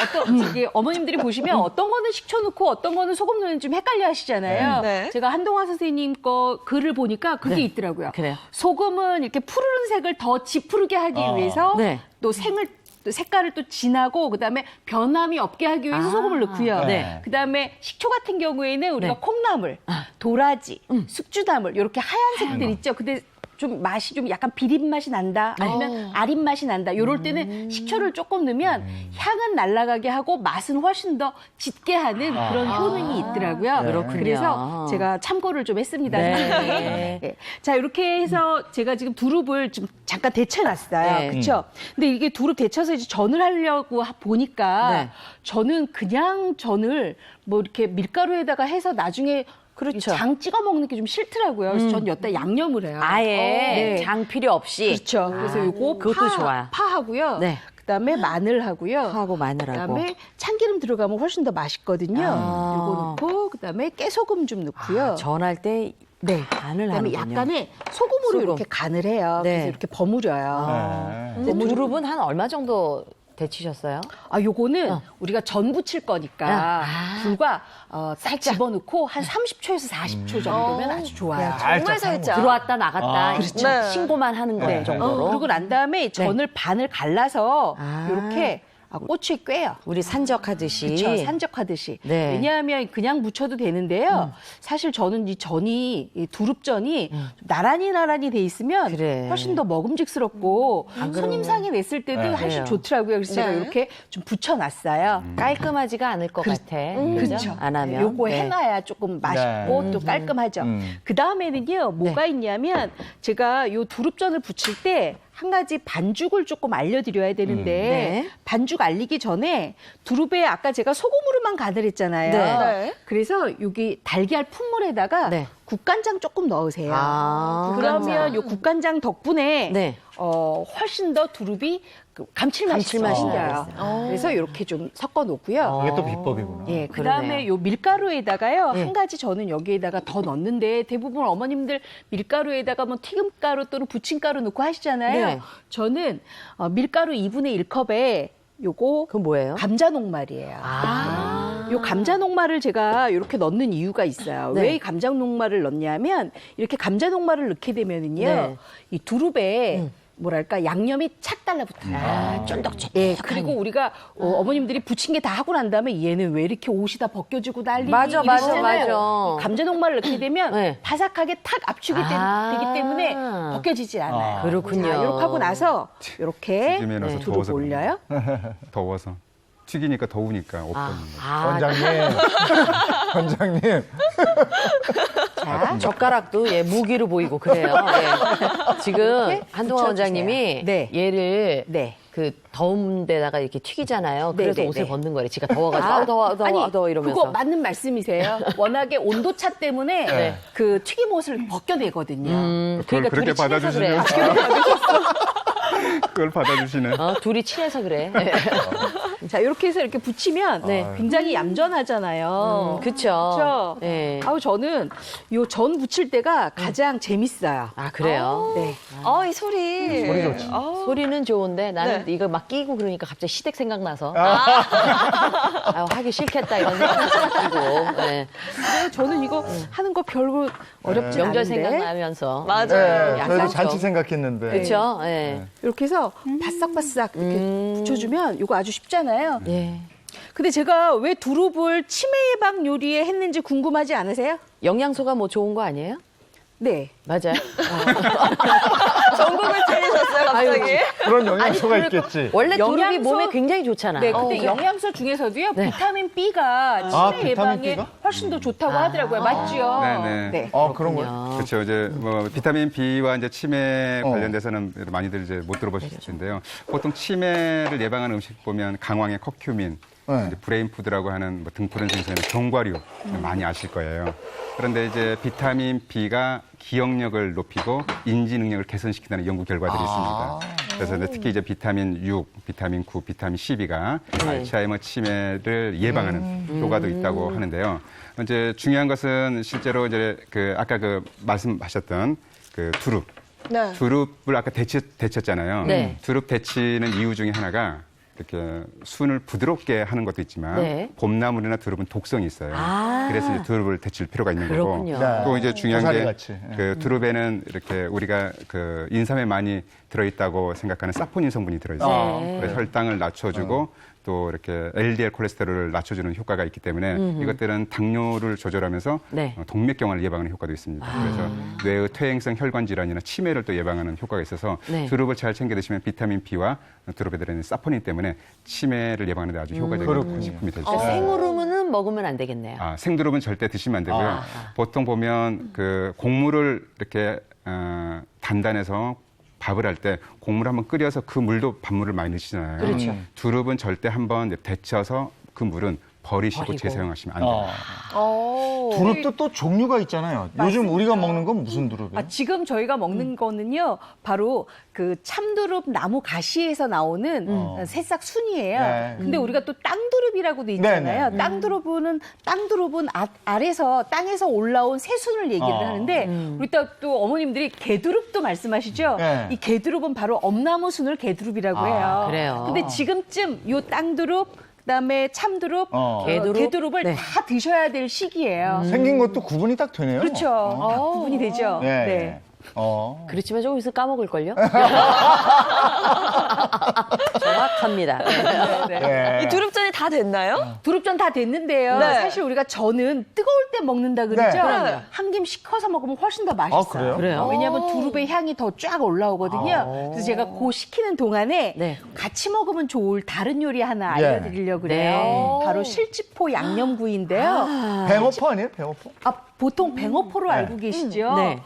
이게 어머님들이 보시면 어떤 거는 식초 넣고 어떤 거는 소금 넣는 좀 헷갈려 하시잖아요. 네. 제가 한동화 선생님 거 글을 보니까 그게 있더라고요. 그래요. 소금은 이렇게 푸르른색을 더 짙푸르게 하기 위해서 네. 또 색깔을 또 진하고 그다음에 변함이 없게 하기 위해서 소금을 넣고요. 네. 그다음에 식초 같은 경우에는 우리가 네. 콩나물, 도라지, 숙주나물 이렇게 하얀색들 있죠. 근데 좀 맛이 좀 약간 비린 맛이 난다 아니면 아린 맛이 난다 요럴 때는 식초를 조금 넣으면 향은 날아가게 하고 맛은 훨씬 더 짙게 하는 그런 효능이 있더라고요. 그렇군요. 그래서 제가 참고를 좀 했습니다. 네. 네. 자, 이렇게 해서 제가 지금 두릅을 좀 잠깐 데쳐놨어요. 네. 그렇죠? 근데 이게 두릅 데쳐서 이제 전을 하려고 보니까 네. 저는 그냥 전을 뭐 이렇게 밀가루에다가 해서 나중에 그렇죠. 장 찍어 먹는 게 좀 싫더라고요. 그래서 전 여기다 양념을 해요. 아예 네. 장 필요 없이. 그렇죠. 그래서 요거 그것도 좋아요. 파하고요. 네. 그다음에 마늘하고요. 파하고 마늘하고. 그다음에 참기름 들어가면 훨씬 더 맛있거든요. 요거 넣고 그다음에 깨소금 좀 넣고요. 전할 때 네. 간을 그다음에 하는군요. 약간의 소금으로 소금. 이렇게 간을 해요. 네. 그래서 이렇게 버무려요. 네. 근데 두릅은 한 얼마 정도 데치셨어요? 요거는 우리가 전 부칠 거니까 불과 딱 집어넣고 한 30초에서 40초 정도면 아주 좋아요. 정말 살짝. 들어왔다 나갔다 그렇죠. 네. 신고만 하는 거 네. 정도로. 그러고 난 다음에 전을 반을 갈라서 이렇게 꼬치에 꿰요. 우리 산적하듯이. 그렇죠. 산적하듯이. 네. 왜냐하면 그냥 무쳐도 되는데요. 사실 저는 이 두릅전이 좀 나란히 돼 있으면 그래. 훨씬 더 먹음직스럽고 손님상에 냈을 때도 훨씬 그래요. 좋더라고요. 그래서 제가 네. 이렇게 좀 붙여놨어요. 깔끔하지가 않을 것 같아. 그죠? 안 하면. 요거 네. 해놔야 조금 맛있고 또 깔끔하죠. 그 다음에는요, 뭐가 있냐면 제가 요 두릅전을 부칠 때 한 가지 반죽을 조금 알려드려야 되는데 네. 반죽 알리기 전에 두릅에 아까 제가 소금으로만 간을 했잖아요. 네. 그래서 여기 달걀 푼물에다가 네. 국간장 조금 넣으세요. 아. 그러면 요 국간장 덕분에 네. 훨씬 더 두릅이 감칠맛이 감칠맛이 생겨요. 그래서 이렇게 좀 섞어 놓고요. 이게 또 비법이구나. 예, 그다음에 그러네요. 요 밀가루에다가요. 네. 한 가지 저는 여기에다가 더 넣는데 대부분 어머님들 밀가루에다가 뭐 튀김가루 또는 부침가루 넣고 하시잖아요. 네. 저는 밀가루 2분의 1컵에 요거 그건 뭐예요? 감자 녹말이에요. 요 감자 녹말을 제가 이렇게 넣는 이유가 있어요. 네. 왜 이 감자 녹말을 넣냐면 이렇게 감자 녹말을 넣게 되면은요. 네. 이 두릅에 뭐랄까 양념이 착 달라붙어요. 쫀득쫀득. 예, 그리고 우리가 어머님들이 부친 게 다 하고 난 다음에 얘는 왜 이렇게 옷이 다 벗겨지고 난리니 맞아. 이러잖아요. 감자 녹말을 넣게 되면 네. 바삭하게 탁 압축이 되기 때문에 벗겨지지 않아요. 그렇군요. 자, 이렇게 하고 나서 이렇게 튀김에 넣어서 두릅 더워서 올려요. 더워서. 튀기니까 더우니까 못 벗는 거. 원장님. 자, 젓가락도 무기로 보이고 그래요. 예. 지금 이렇게 한동화 붙여주세요. 원장님이 네. 얘를 네. 그 더운 데다가 이렇게 튀기잖아요. 네, 그래서 네, 옷을 네. 벗는 거래. 지가 더워가지고 아니, 더워 이러면서. 그거 맞는 말씀이세요. 워낙에 온도차 때문에 네. 그 튀김옷을 벗겨내거든요. 그걸 그러니까 그렇게 둘이 친해서 받아주시면 그래요. 그걸 받아주시네. 둘이 친해서 그래. 자, 이렇게 해서 이렇게 붙이면 굉장히 얌전하잖아요. 그쵸. 그렇죠. 네. 아우 저는 요 전 붙일 때가 가장 재밌어요. 아, 그래요? 네. 이 소리. 소리 좋지. 소리는 좋은데 나는 네. 이거 막 끼고 그러니까 갑자기 시댁 생각나서 하기 싫겠다 이런 생각이 들고 네. 그래서 저는 이거 하는 거 별로 어렵지 명절 않은데 생각나면서 맞아요. 네, 약간 저희도 잔치 좀. 생각했는데. 그렇죠. 네. 이렇게 해서 바싹바싹 이렇게 붙여주면 이거 아주 쉽잖아요. 예. 근데 제가 왜 두릅을 치매 예방 요리에 했는지 궁금하지 않으세요? 영양소가 뭐 좋은 거 아니에요? 네. 맞아요. 전국을 차리셨어요, 갑자기. 그런 영양소가 그리고 있겠지. 원래 두릅이 영양소- 몸에 굉장히 좋잖아요. 네, 근데 영양소 중에서도요, 네. 비타민 B가 치매 비타민 예방에 B가? 훨씬 더 좋다고 하더라고요. 맞죠? 네네. 네. 그런 거요? 그렇죠. 이제 뭐 비타민 B와 이제 치매 어. 관련돼서는 많이들 이제 못 들어보실 텐데요. 보통 치매를 예방하는 음식 보면 강황의 커큐민, 네. 이제 브레인푸드라고 하는 뭐 등푸른 생선의 견과류 많이 아실 거예요. 그런데 이제 비타민 B가 기억력을 높이고 인지 능력을 개선시킨다는 연구 결과들이 있습니다. 그래서 이제 특히 이제 비타민 6, 비타민 9, 비타민 12가 알츠하이머 치매를 예방하는 효과도 있다고 하는데요. 이제 중요한 것은 실제로 이제 그 아까 그 말씀하셨던 그 두릅. 네. 두릅을 아까 데쳤잖아요. 네. 두릅 데치는 이유 중에 하나가 이렇게 순을 부드럽게 하는 것도 있지만 네. 봄나물이나 두릅은 독성이 있어요. 아. 그래서 이제 두릅을 데칠 필요가 있는 그렇군요. 거고. 네. 또 이제 중요한 고사리 게 같이. 그 두릅에는 이렇게 우리가 그 인삼에 많이 들어있다고 생각하는 사포닌 성분이 들어있어요. 네. 그래서 혈당을 낮춰주고 또 이렇게 LDL 콜레스테롤을 낮춰주는 효과가 있기 때문에 이것들은 당뇨를 조절하면서 네. 동맥경화를 예방하는 효과도 있습니다. 그래서 뇌의 퇴행성 혈관 질환이나 치매를 또 예방하는 효과가 있어서 네. 두릅을 잘 챙겨 드시면 비타민 B와 두릅에 들어있는 사포닌 때문에 치매를 예방하는 데 아주 효과적인 그렇군요. 식품이 될 수 있습니다. 생으로는 먹으면 안 되겠네요. 생두릅은 절대 드시면 안 되고요. 보통 보면 그 곡물을 이렇게 단단해서 밥을 할 때 곡물 한번 끓여서 그 물도 밥물을 많이 넣으시잖아요. 그렇죠. 두릅은 절대 한번 데쳐서 그 물은 버리시고 재사용하시면 안 돼요. 두릅도 또 종류가 있잖아요. 요즘 우리가 먹는 건 무슨 두릅이에요? 지금 저희가 먹는 거는요, 바로 그 참두릅 나무 가시에서 나오는 새싹 순이에요. 네. 근데 우리가 또 땅두릅이라고도 있잖아요. 네, 네. 땅두릅은 아래서 땅에서 올라온 새순을 얘기를 하는데 우리 또 어머님들이 개두릅도 말씀하시죠. 네. 이 개두릅은 바로 엄나무 순을 개두릅이라고 해요. 그래요. 근데 지금쯤 요 땅두릅 그다음에 참두릅, 개두릅을 네. 다 드셔야 될 시기예요. 생긴 것도 구분이 딱 되네요. 그렇죠. 다 구분이 되죠. 네. 네. 그렇지만 조금 있으면 까먹을걸요? 정확합니다. 네. 이 두릅전이 다 됐나요? 두릅전 다 됐는데요. 네. 사실 우리가 전은 뜨거울 때 먹는다 그러죠. 네. 한 김 식혀서 먹으면 훨씬 더 맛있어요. 그래요? 그래요? 왜냐하면 두릅의 향이 더 쫙 올라오거든요. 그래서 제가 그 식히는 동안에 네. 같이 먹으면 좋을 다른 요리 하나 알려드리려고 그래요. 네. 바로 실지포 양념구이인데요. 뱅어포 아니에요? 뱅어포? 보통 뱅어포로 알고 계시죠? 네.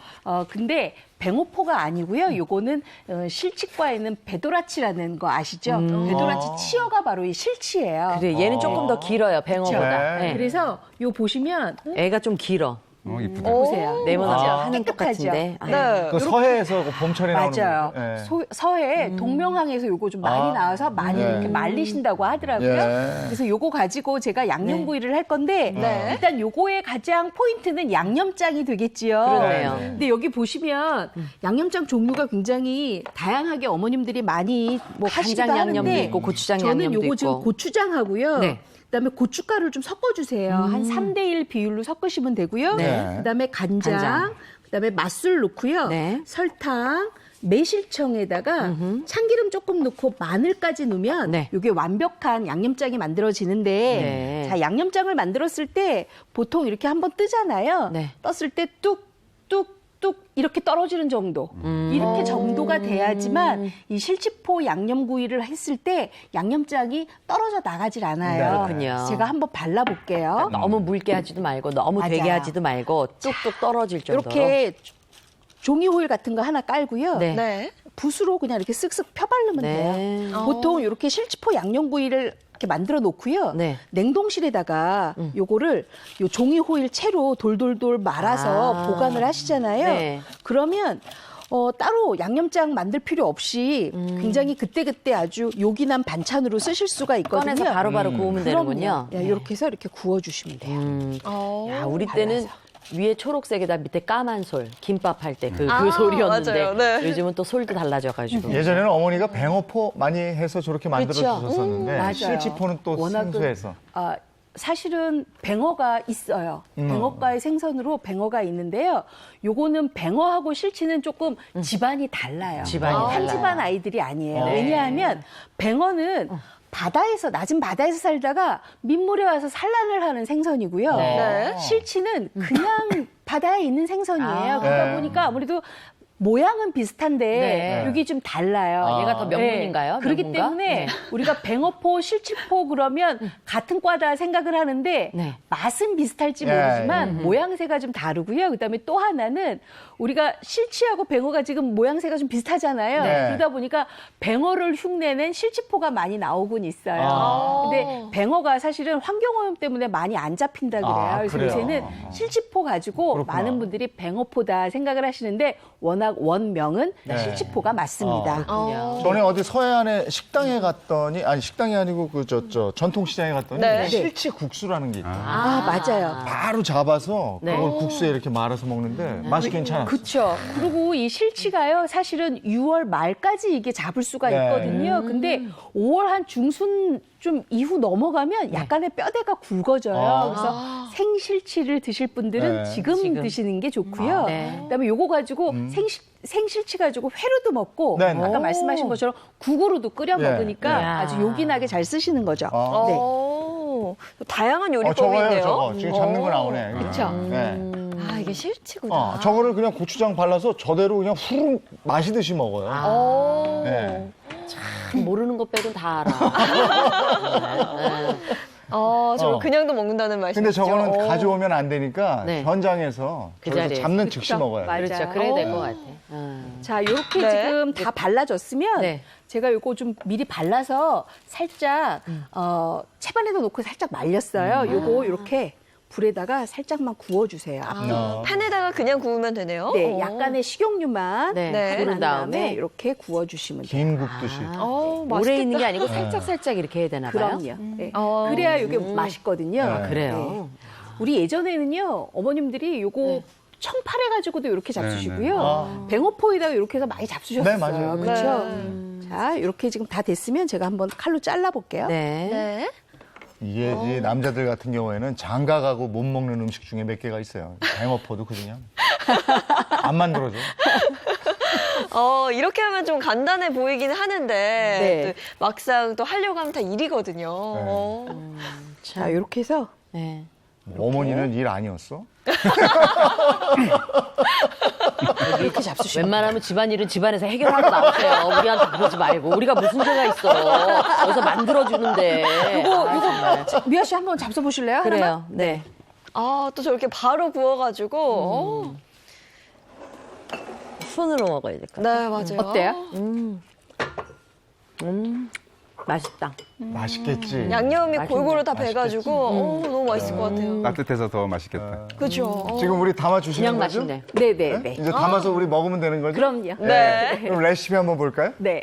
근데 뱅어포가 아니고요. 요거는 실치과에 있는 베도라치라는 거 아시죠? 베도라치 치어가 바로 이 실치예요. 그래, 얘는 조금 더 길어요, 뱅어보다. 네. 네. 그래서 요 보시면 애가 좀 길어. 이쁘다. 보세요. 네모나죠? 아. 하는 것 깨끗하죠? 같은데. 네. 그 서해에서 그 봄철에 나오는 맞아요. 거. 네. 서해 동명항에서 요거 좀 많이 나와서 많이 네. 이렇게 말리신다고 하더라고요. 예. 그래서 요거 가지고 제가 양념구이를 할 건데 일단 요거의 가장 포인트는 양념장이 되겠지요. 그러네요. 근데 여기 보시면 양념장 종류가 굉장히 다양하게 어머님들이 많이 뭐 하시기도 간장 양념도 하는데 있고 고추장 저는 양념도 요거 지금 있고. 고추장하고요. 네. 그다음에 고춧가루를 좀 섞어주세요. 한 3대1 비율로 섞으시면 되고요. 네. 그다음에 간장, 그다음에 맛술 넣고요. 네. 설탕, 매실청에다가 참기름 조금 넣고 마늘까지 넣으면 네. 이게 완벽한 양념장이 만들어지는데 네. 자 양념장을 만들었을 때 보통 이렇게 한번 뜨잖아요. 네. 떴을 때 뚝뚝뚝 이렇게 떨어지는 정도. 이렇게 정도가 돼야지만 이 실치포 양념구이를 했을 때 양념장이 떨어져 나가질 않아요. 그렇군요. 그래서 제가 한번 발라볼게요. 너무 묽게 하지도 말고 너무 되게 맞아요. 하지도 말고 뚝뚝 떨어질 정도로. 이렇게 종이 호일 같은 거 하나 깔고요. 네. 네. 붓으로 그냥 이렇게 쓱쓱 펴바르면 네. 돼요. 보통 이렇게 실치포 양념구이를 이렇게 만들어 놓고요. 네. 냉동실에다가 요거를 요 종이 호일 채로 돌돌돌 말아서 아. 보관을 하시잖아요. 네. 그러면 따로 양념장 만들 필요 없이 굉장히 그때그때 아주 요긴한 반찬으로 쓰실 수가 있거든요. 꺼내서 바로바로 구우면 되는군요. 네, 이렇게 해서 이렇게 구워주시면 돼요. 야, 우리 때는 위에 초록색에다 밑에 까만 솔, 김밥 할 때 그 아, 솔이었는데 맞아요. 네. 요즘은 또 솔도 달라져가지고. 예전에는 어머니가 뱅어포 많이 해서 저렇게 만들어 그쵸. 주셨었는데 맞아요. 실치포는 또 워낙은, 생소해서. 사실은 뱅어가 있어요. 뱅어과의 생선으로 뱅어가 있는데요. 요거는 뱅어하고 실치는 조금 집안이 달라요. 집안이 한 달라요. 집안 아이들이 아니에요. 네. 왜냐하면 뱅어는 바다에서 낮은 바다에서 살다가 민물에 와서 산란을 하는 생선이고요. 네. 실치는 그냥 바다에 있는 생선이에요. 그러다 네. 보니까 아무래도 모양은 비슷한데 네. 여기 좀 달라요. 얘가 더 명문인가요? 그렇기 명문가? 때문에 네. 우리가 뱅어포, 실치포 그러면 같은 과다 생각을 하는데 네. 맛은 비슷할지 예, 모르지만 모양새가 좀 다르고요. 그다음에 또 하나는 우리가 실치하고 뱅어가 지금 모양새가 좀 비슷하잖아요. 네. 그러다 보니까 뱅어를 흉내낸 실치포가 많이 나오곤 있어요. 근데 뱅어가 사실은 환경오염 때문에 많이 안 잡힌다 그래요. 아, 그래서 그래요? 요새는 실치포 가지고 그렇구나. 많은 분들이 뱅어포다 생각을 하시는데 워낙 원명은 네. 실치포가 맞습니다. 전에 어디 서해안에 식당에 갔더니 아니 식당이 아니고 그 저 전통시장에 갔더니 네. 실치국수라는 게 있다. 맞아요. 바로 잡아서 네. 그걸 국수에 이렇게 말아서 먹는데 맛이 괜찮아. 그렇죠. 그리고 이 실치가요, 사실은 6월 말까지 이게 잡을 수가 네. 있거든요. 근데 5월 한 중순 좀 이후 넘어가면 약간의 뼈대가 굵어져요. 아. 그래서 생실치를 드실 분들은 네. 지금 드시는 게 좋고요. 네. 그다음에 요거 가지고 생실치 가지고 회로도 먹고 네, 네. 아까 말씀하신 것처럼 국으로도 끓여 네. 먹으니까 네. 아주 요긴하게 잘 쓰시는 거죠. 아. 네. 오, 다양한 저거예요, 요리법인데요. 저거. 지금 잡는 거 나오네. 그쵸. 네. 아, 이게 실치구나. 저거를 그냥 고추장 발라서 저대로 그냥 후루룩 마시듯이 먹어요. 오. 네. 모르는 것 빼곤 다 알아. 저걸 어. 그냥도 먹는다는 말씀이죠. 근데 저거는 가져오면 안 되니까 네. 현장에서 그 저기서 자리에. 잡는 즉시 그쵸. 먹어요. 맞아요. 그렇죠. 그래야 될 것 같아. 자, 이렇게 네. 지금 다 발라졌으면 네. 제가 요거 좀 미리 발라서 살짝 채반에도 놓고 살짝 말렸어요. 요거 이렇게 불에다가 살짝만 구워주세요. 팬에다가 그냥 구우면 되네요. 네, 약간의 식용유만 네. 네. 구운 다음에 다음에 이렇게 구워주시면 돼요. 김 굽듯이. 오래 있는 게 아니고 살짝 이렇게 해야 되나 봐요. 그럼요. 네. 그래야 이게 맛있거든요. 네. 그래요. 우리 예전에는요, 어머님들이 요거 청팔해가지고도 이렇게 잡수시고요. 뱅어포에다가 이렇게 해서 많이 잡수셨어요. 네, 맞아요. 그렇죠? 자, 이렇게 지금 다 됐으면 제가 한번 칼로 잘라볼게요. 네. 네. 이게 이 남자들 같은 경우에는 장가가고 못 먹는 음식 중에 몇 개가 있어요. 뱅어포도 그냥 안 만들어줘. 이렇게 하면 좀 간단해 보이긴 하는데 네. 또 막상 또 하려고 하면 다 일이거든요. 자, 이렇게 해서 네. 어머니는 일 아니었어? 이렇게 잡수시면 웬만하면 집안일은 집안에서 해결하고 나오세요. 우리한테 그러지 말고. 우리가 무슨 죄가 있어. 어디서 만들어주는데. 요거 미아 씨 한번 잡숴보실래요? 하나만? 그래요. 네. 또 저렇게 바로 구워가지고. 손으로 먹어야 될 것 네, 맞아요. 어때요? 맛있다. 맛있겠지. 양념이 골고루 다 맛있겠지. 배가지고 너무 맛있을 것 같아요. 따뜻해서 더 맛있겠다. 그렇죠. 지금 우리 담아 주시는 그냥 거죠? 맛있네. 네네네. 이제 담아서 우리 먹으면 되는 거죠? 그럼요. 네. 그럼 레시피 한번 볼까요? 네.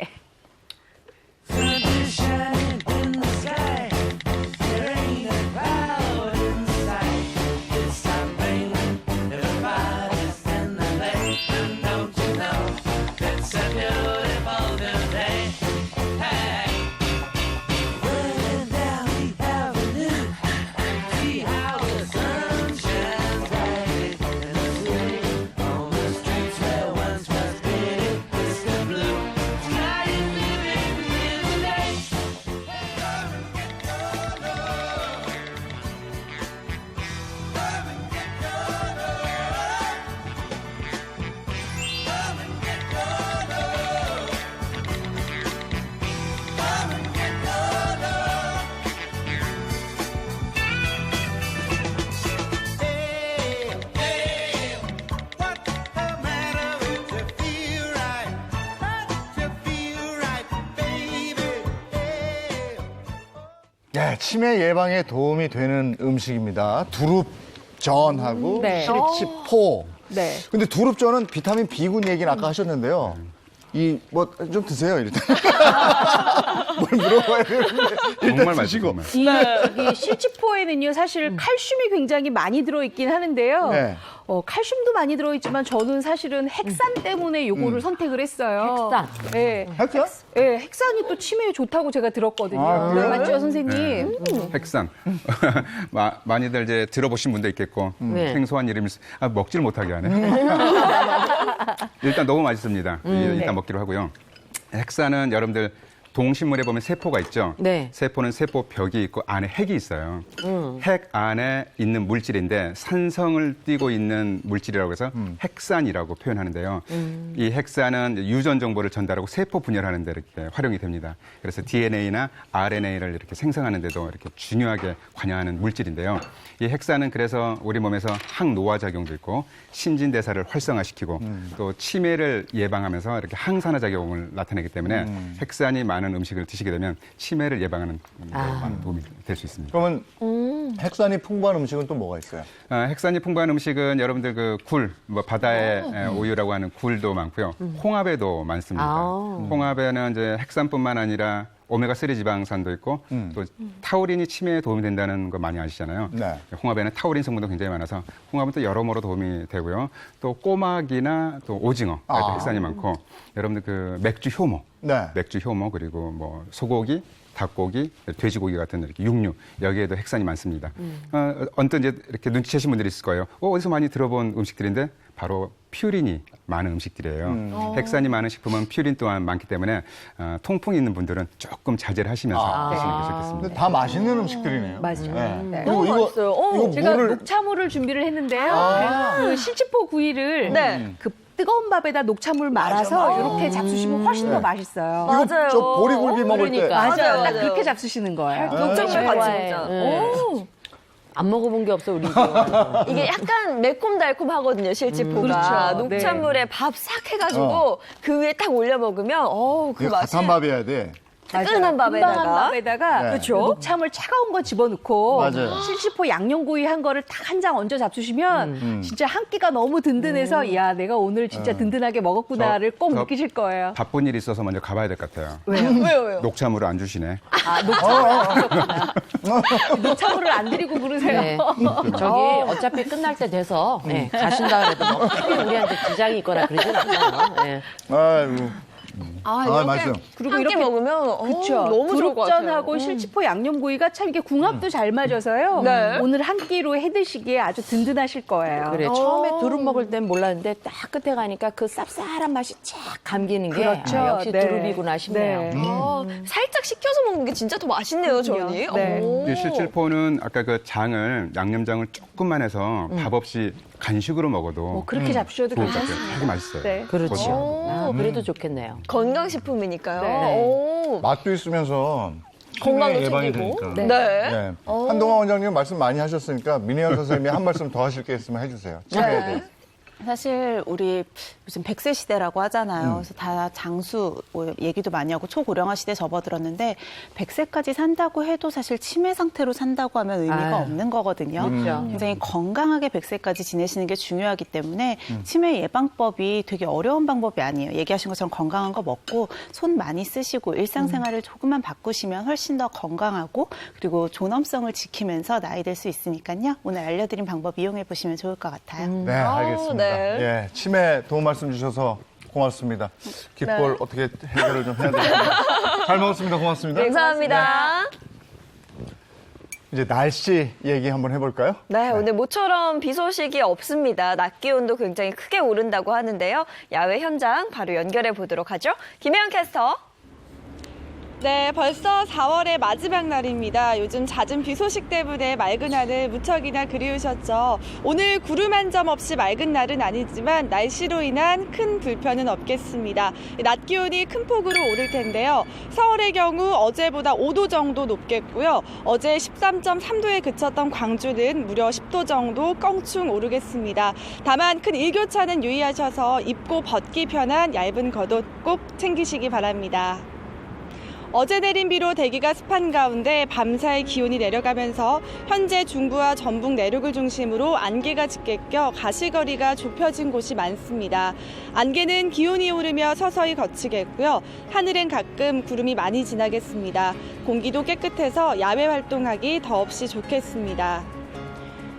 네, 치매 예방에 도움이 되는 음식입니다. 두릅전하고 네. 실치포. 네. 근데 두릅전은 비타민 B군 얘기는 아까 하셨는데요. 이 뭐 좀 드세요 일단. 뭘 물어봐야 되는데 일단 정말 드시고. 맛있고. 이 실치포에는요, 사실 칼슘이 굉장히 많이 들어있긴 하는데요. 네. 칼슘도 많이 들어있지만 저는 사실은 핵산 때문에 요거를 선택을 했어요. 핵산? 네. 핵산? 네, 핵산이 또 치매에 좋다고 제가 들었거든요. 아, 그래요? 맞죠, 선생님? 핵산. 많이들 이제 들어보신 분도 있겠고 네. 생소한 이름이 먹질 못하게 하네. 일단 너무 맛있습니다. 일단 먹기로 하고요. 핵산은 여러분들 동식물에 보면 세포가 있죠. 네. 세포는 세포 벽이 있고 안에 핵이 있어요. 핵 안에 있는 물질인데 산성을 띠고 있는 물질이라고 해서 핵산이라고 표현하는데요. 이 핵산은 유전 정보를 전달하고 세포 분열하는 데 이렇게 활용이 됩니다. 그래서 DNA나 RNA를 이렇게 생성하는 데도 이렇게 중요하게 관여하는 물질인데요. 이 핵산은 그래서 우리 몸에서 항노화 작용도 있고 신진대사를 활성화시키고 또 치매를 예방하면서 이렇게 항산화 작용을 나타내기 때문에 핵산이 많은 음식을 드시게 되면 치매를 예방하는 데 많은 도움이 될 수 있습니다. 그러면 핵산이 풍부한 음식은 또 뭐가 있어요? 핵산이 풍부한 음식은 여러분들 그 굴, 뭐 바다의 우유라고 하는 굴도 많고요. 홍합에도 많습니다. 홍합에는 이제 핵산뿐만 아니라 오메가3 지방산도 있고 또 타우린이 치매에 도움이 된다는 거 많이 아시잖아요. 네. 홍합에는 타우린 성분도 굉장히 많아서 홍합은 또 여러모로 도움이 되고요. 또 꼬막이나 또 오징어, 핵산이 많고 여러분들 그 맥주 효모, 네. 맥주 효모 그리고 뭐 소고기, 닭고기, 돼지고기 같은 이렇게 육류 여기에도 핵산이 많습니다. 언뜻 이제 이렇게 눈치채신 분들이 있을 거예요. 어디서 많이 들어본 음식들인데 바로 퓨린이 많은 음식들이에요. 핵산이 많은 식품은 퓨린 또한 많기 때문에 통풍이 있는 분들은 조금 자제를 하시면서 드시는 게 좋겠습니다. 근데 다 맛있는 음식들이네요. 맞아요. 네. 너무 맛있어요. 이거 제가 물을 녹차물을 준비를 했는데요. 그 실치포 구이를 네. 그 뜨거운 밥에다 녹차물 말아서 이렇게 잡수시면 훨씬 더 맛있어요. 이거 맞아요. 저 보리굴비 먹을 때 그러니까. 맞아요. 딱 맞아요. 그렇게 잡수시는 거예요. 녹차물 네. 같이 진짜. 네. 오. 안 먹어본 게 없어 우리 집. 이게 약간 매콤달콤하거든요, 실치포가. 그렇죠. 녹차물에 밥 싹 해가지고 그 위에 딱 올려 먹으면, 그 이거 맛이. 갓한 밥이어야 돼. 뜨끈한 밥에다가. 금방한 밥에다가 네. 그렇죠. 녹차물 차가운 거 집어넣고 맞아요. 실치포 양념구이 한 거를 딱 한 장 얹어 잡수시면 진짜 한 끼가 너무 든든해서 야 내가 오늘 진짜 든든하게 먹었구나를 꼭 저- 느끼실 거예요. 바쁜 일이 있어서 먼저 가봐야 될 것 같아요. 왜요? 녹차물을 안 주시네. 녹차물을 안 드리고 그러세요. 네. 저기 어차피 끝날 때 돼서 가신다 그래도 뭐 크게 우리한테 지장이 있거나 그러진 않아요. 네. 아이고. 이렇게 맛있어요. 그리고 함께 이렇게 먹으면 그렇죠. 너무 좋을 것 같아요. 두릅전하고 실치포 양념구이가 참 이게 궁합도 잘 맞아서요. 네. 오늘 한 끼로 해 드시기에 아주 든든하실 거예요. 그래 처음에 두릅 먹을 땐 몰랐는데 딱 끝에 가니까 그 쌉쌀한 맛이 쫙 감기는 게 그렇죠. 역시 네. 두릅이구나 싶네요. 네. 살짝 식혀서 먹는 게 진짜 더 맛있네요, 저니. 네. 오. 이 실질포는 아까 그 양념장을 조금만 해서 밥 없이 간식으로 먹어도 그렇게 잡수셔도 좋을 것 같아요. 괜찮습니다. 되게 맛있어요. 네. 그렇죠. 그래도 좋겠네요. 건강식품이니까요. 네. 오. 맛도 있으면서 건강도 치매 예방이 챙기고. 되니까. 네. 네. 한동환 원장님 말씀 많이 하셨으니까 민혜연 선생님이 한 말씀 더 하실 게 있으면 해주세요. 치매에 대해서. 사실 우리 무슨 100세 시대라고 하잖아요. 그래서 다 장수 뭐 얘기도 많이 하고 초고령화 시대 접어들었는데 100세까지 산다고 해도 사실 치매 상태로 산다고 하면 의미가 없는 거거든요. 그렇죠. 굉장히 건강하게 100세까지 지내시는 게 중요하기 때문에 치매 예방법이 되게 어려운 방법이 아니에요. 얘기하신 것처럼 건강한 거 먹고 손 많이 쓰시고 일상생활을 조금만 바꾸시면 훨씬 더 건강하고 그리고 존엄성을 지키면서 나이 들 수 있으니까요. 오늘 알려드린 방법 이용해 보시면 좋을 것 같아요. 네, 알겠습니다. 네. 예, 치매 도움 말씀 주셔서 고맙습니다. 귓볼 네. 어떻게 해결을 좀 해야 될까요? 잘 먹었습니다. 고맙습니다. 감사합니다. 이제 날씨 얘기 한번 해볼까요? 네, 오늘 모처럼 비 소식이 없습니다. 낮 기온도 굉장히 크게 오른다고 하는데요. 야외 현장 바로 연결해 보도록 하죠. 김혜영 캐스터. 네, 벌써 4월의 마지막 날입니다. 요즘 잦은 비 소식 때문에 맑은 하늘 무척이나 그리우셨죠. 오늘 구름 한 점 없이 맑은 날은 아니지만 날씨로 인한 큰 불편은 없겠습니다. 낮 기온이 큰 폭으로 오를 텐데요. 서울의 경우 어제보다 5도 정도 높겠고요. 어제 13.3도에 그쳤던 광주는 무려 10도 정도 껑충 오르겠습니다. 다만 큰 일교차는 유의하셔서 입고 벗기 편한 얇은 겉옷 꼭 챙기시기 바랍니다. 어제 내린 비로 대기가 습한 가운데 밤사이 기온이 내려가면서 현재 중부와 전북 내륙을 중심으로 안개가 짙게 껴 가시거리가 좁혀진 곳이 많습니다. 안개는 기온이 오르며 서서히 거치겠고요. 하늘엔 가끔 구름이 많이 지나겠습니다. 공기도 깨끗해서 야외 활동하기 더없이 좋겠습니다.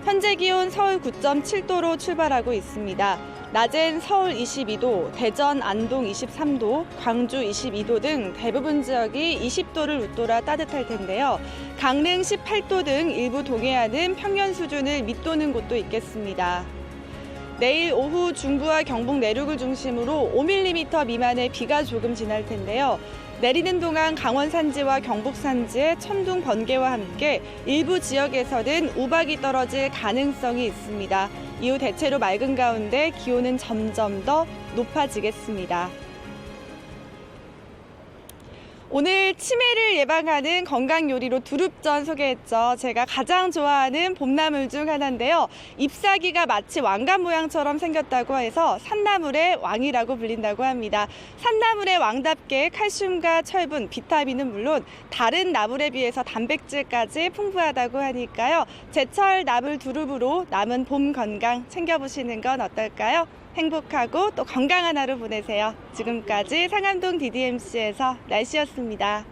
현재 기온 서울 9.7도로 출발하고 있습니다. 낮엔 서울 22도, 대전, 안동 23도, 광주 22도 등 대부분 지역이 20도를 웃돌아 따뜻할 텐데요. 강릉 18도 등 일부 동해안은 평년 수준을 밑도는 곳도 있겠습니다. 내일 오후 중부와 경북 내륙을 중심으로 5mm 미만의 비가 조금 지날 텐데요. 내리는 동안 강원 산지와 경북 산지에 천둥 번개와 함께 일부 지역에서는 우박이 떨어질 가능성이 있습니다. 이후 대체로 맑은 가운데 기온은 점점 더 높아지겠습니다. 오늘 치매를 예방하는 건강 요리로 두릅전 소개했죠. 제가 가장 좋아하는 봄나물 중 하나인데요. 잎사귀가 마치 왕관 모양처럼 생겼다고 해서 산나물의 왕이라고 불린다고 합니다. 산나물의 왕답게 칼슘과 철분, 비타민은 물론 다른 나물에 비해서 단백질까지 풍부하다고 하니까요. 제철 나물 두릅으로 남은 봄 건강 챙겨보시는 건 어떨까요? 행복하고 또 건강한 하루 보내세요. 지금까지 상암동 DDMC에서 날씨였습니다.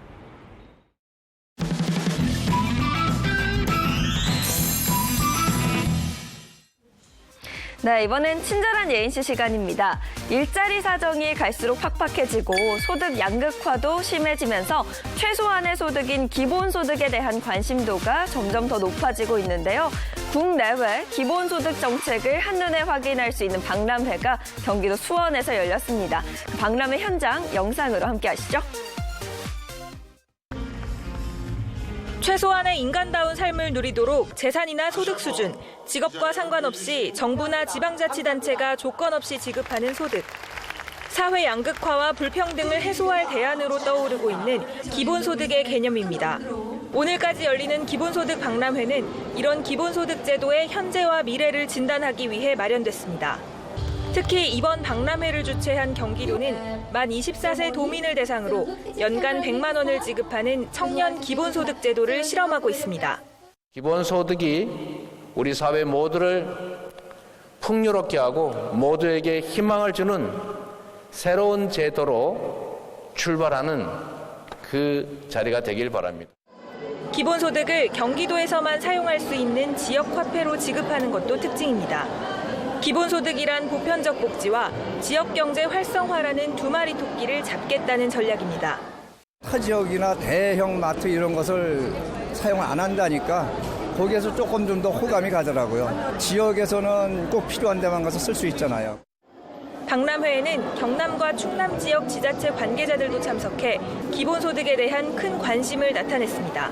네, 이번엔 친절한 예인씨 시간입니다. 일자리 사정이 갈수록 팍팍해지고 소득 양극화도 심해지면서 최소한의 소득인 기본소득에 대한 관심도가 점점 더 높아지고 있는데요. 국내외 기본소득 정책을 한눈에 확인할 수 있는 박람회가 경기도 수원에서 열렸습니다. 그 박람회 현장 영상으로 함께 하시죠. 최소한의 인간다운 삶을 누리도록 재산이나 소득 수준, 직업과 상관없이 정부나 지방자치단체가 조건 없이 지급하는 소득. 사회 양극화와 불평등을 해소할 대안으로 떠오르고 있는 기본소득의 개념입니다. 오늘까지 열리는 기본소득 박람회는 이런 기본소득 제도의 현재와 미래를 진단하기 위해 마련됐습니다. 특히 이번 박람회를 주최한 경기도는 만 24세 도민을 대상으로 연간 100만 원을 지급하는 청년 기본소득 제도를 실험하고 있습니다. 기본소득이 우리 사회 모두를 풍요롭게 하고 모두에게 희망을 주는 새로운 제도로 출발하는 그 자리가 되길 바랍니다. 기본소득을 경기도에서만 사용할 수 있는 지역 화폐로 지급하는 것도 특징입니다. 기본소득이란 보편적 복지와 지역경제 활성화라는 두 마리 토끼를 잡겠다는 전략입니다. 타 지역이나 대형 마트 이런 것을 사용 안 한다니까 거기에서 조금 좀 더 호감이 가더라고요. 지역에서는 꼭 필요한 데만 가서 쓸 수 있잖아요. 박람회에는 경남과 충남 지역 지자체 관계자들도 참석해 기본소득에 대한 큰 관심을 나타냈습니다.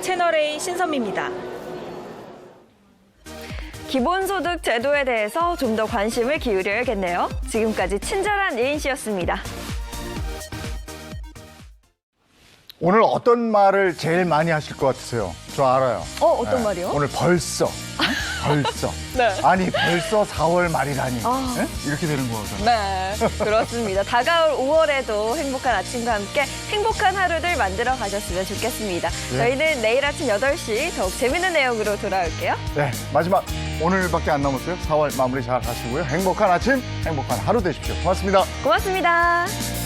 채널A 신선미입니다. 기본소득 제도에 대해서 좀 더 관심을 기울여야겠네요. 지금까지 친절한 예인 씨였습니다. 오늘 어떤 말을 제일 많이 하실 것 같으세요? 저 알아요. 어떤 말이요? 오늘 벌써. 네. 아니, 벌써 4월 말이라니. 네? 이렇게 되는 거잖아요. 네, 그렇습니다. 다가올 5월에도 행복한 아침과 함께 행복한 하루들 만들어 가셨으면 좋겠습니다. 네. 저희는 내일 아침 8시 더욱 재밌는 내용으로 돌아올게요. 네, 마지막 오늘밖에 안 남았어요. 4월 마무리 잘 하시고요. 행복한 아침, 행복한 하루 되십시오. 고맙습니다. 고맙습니다.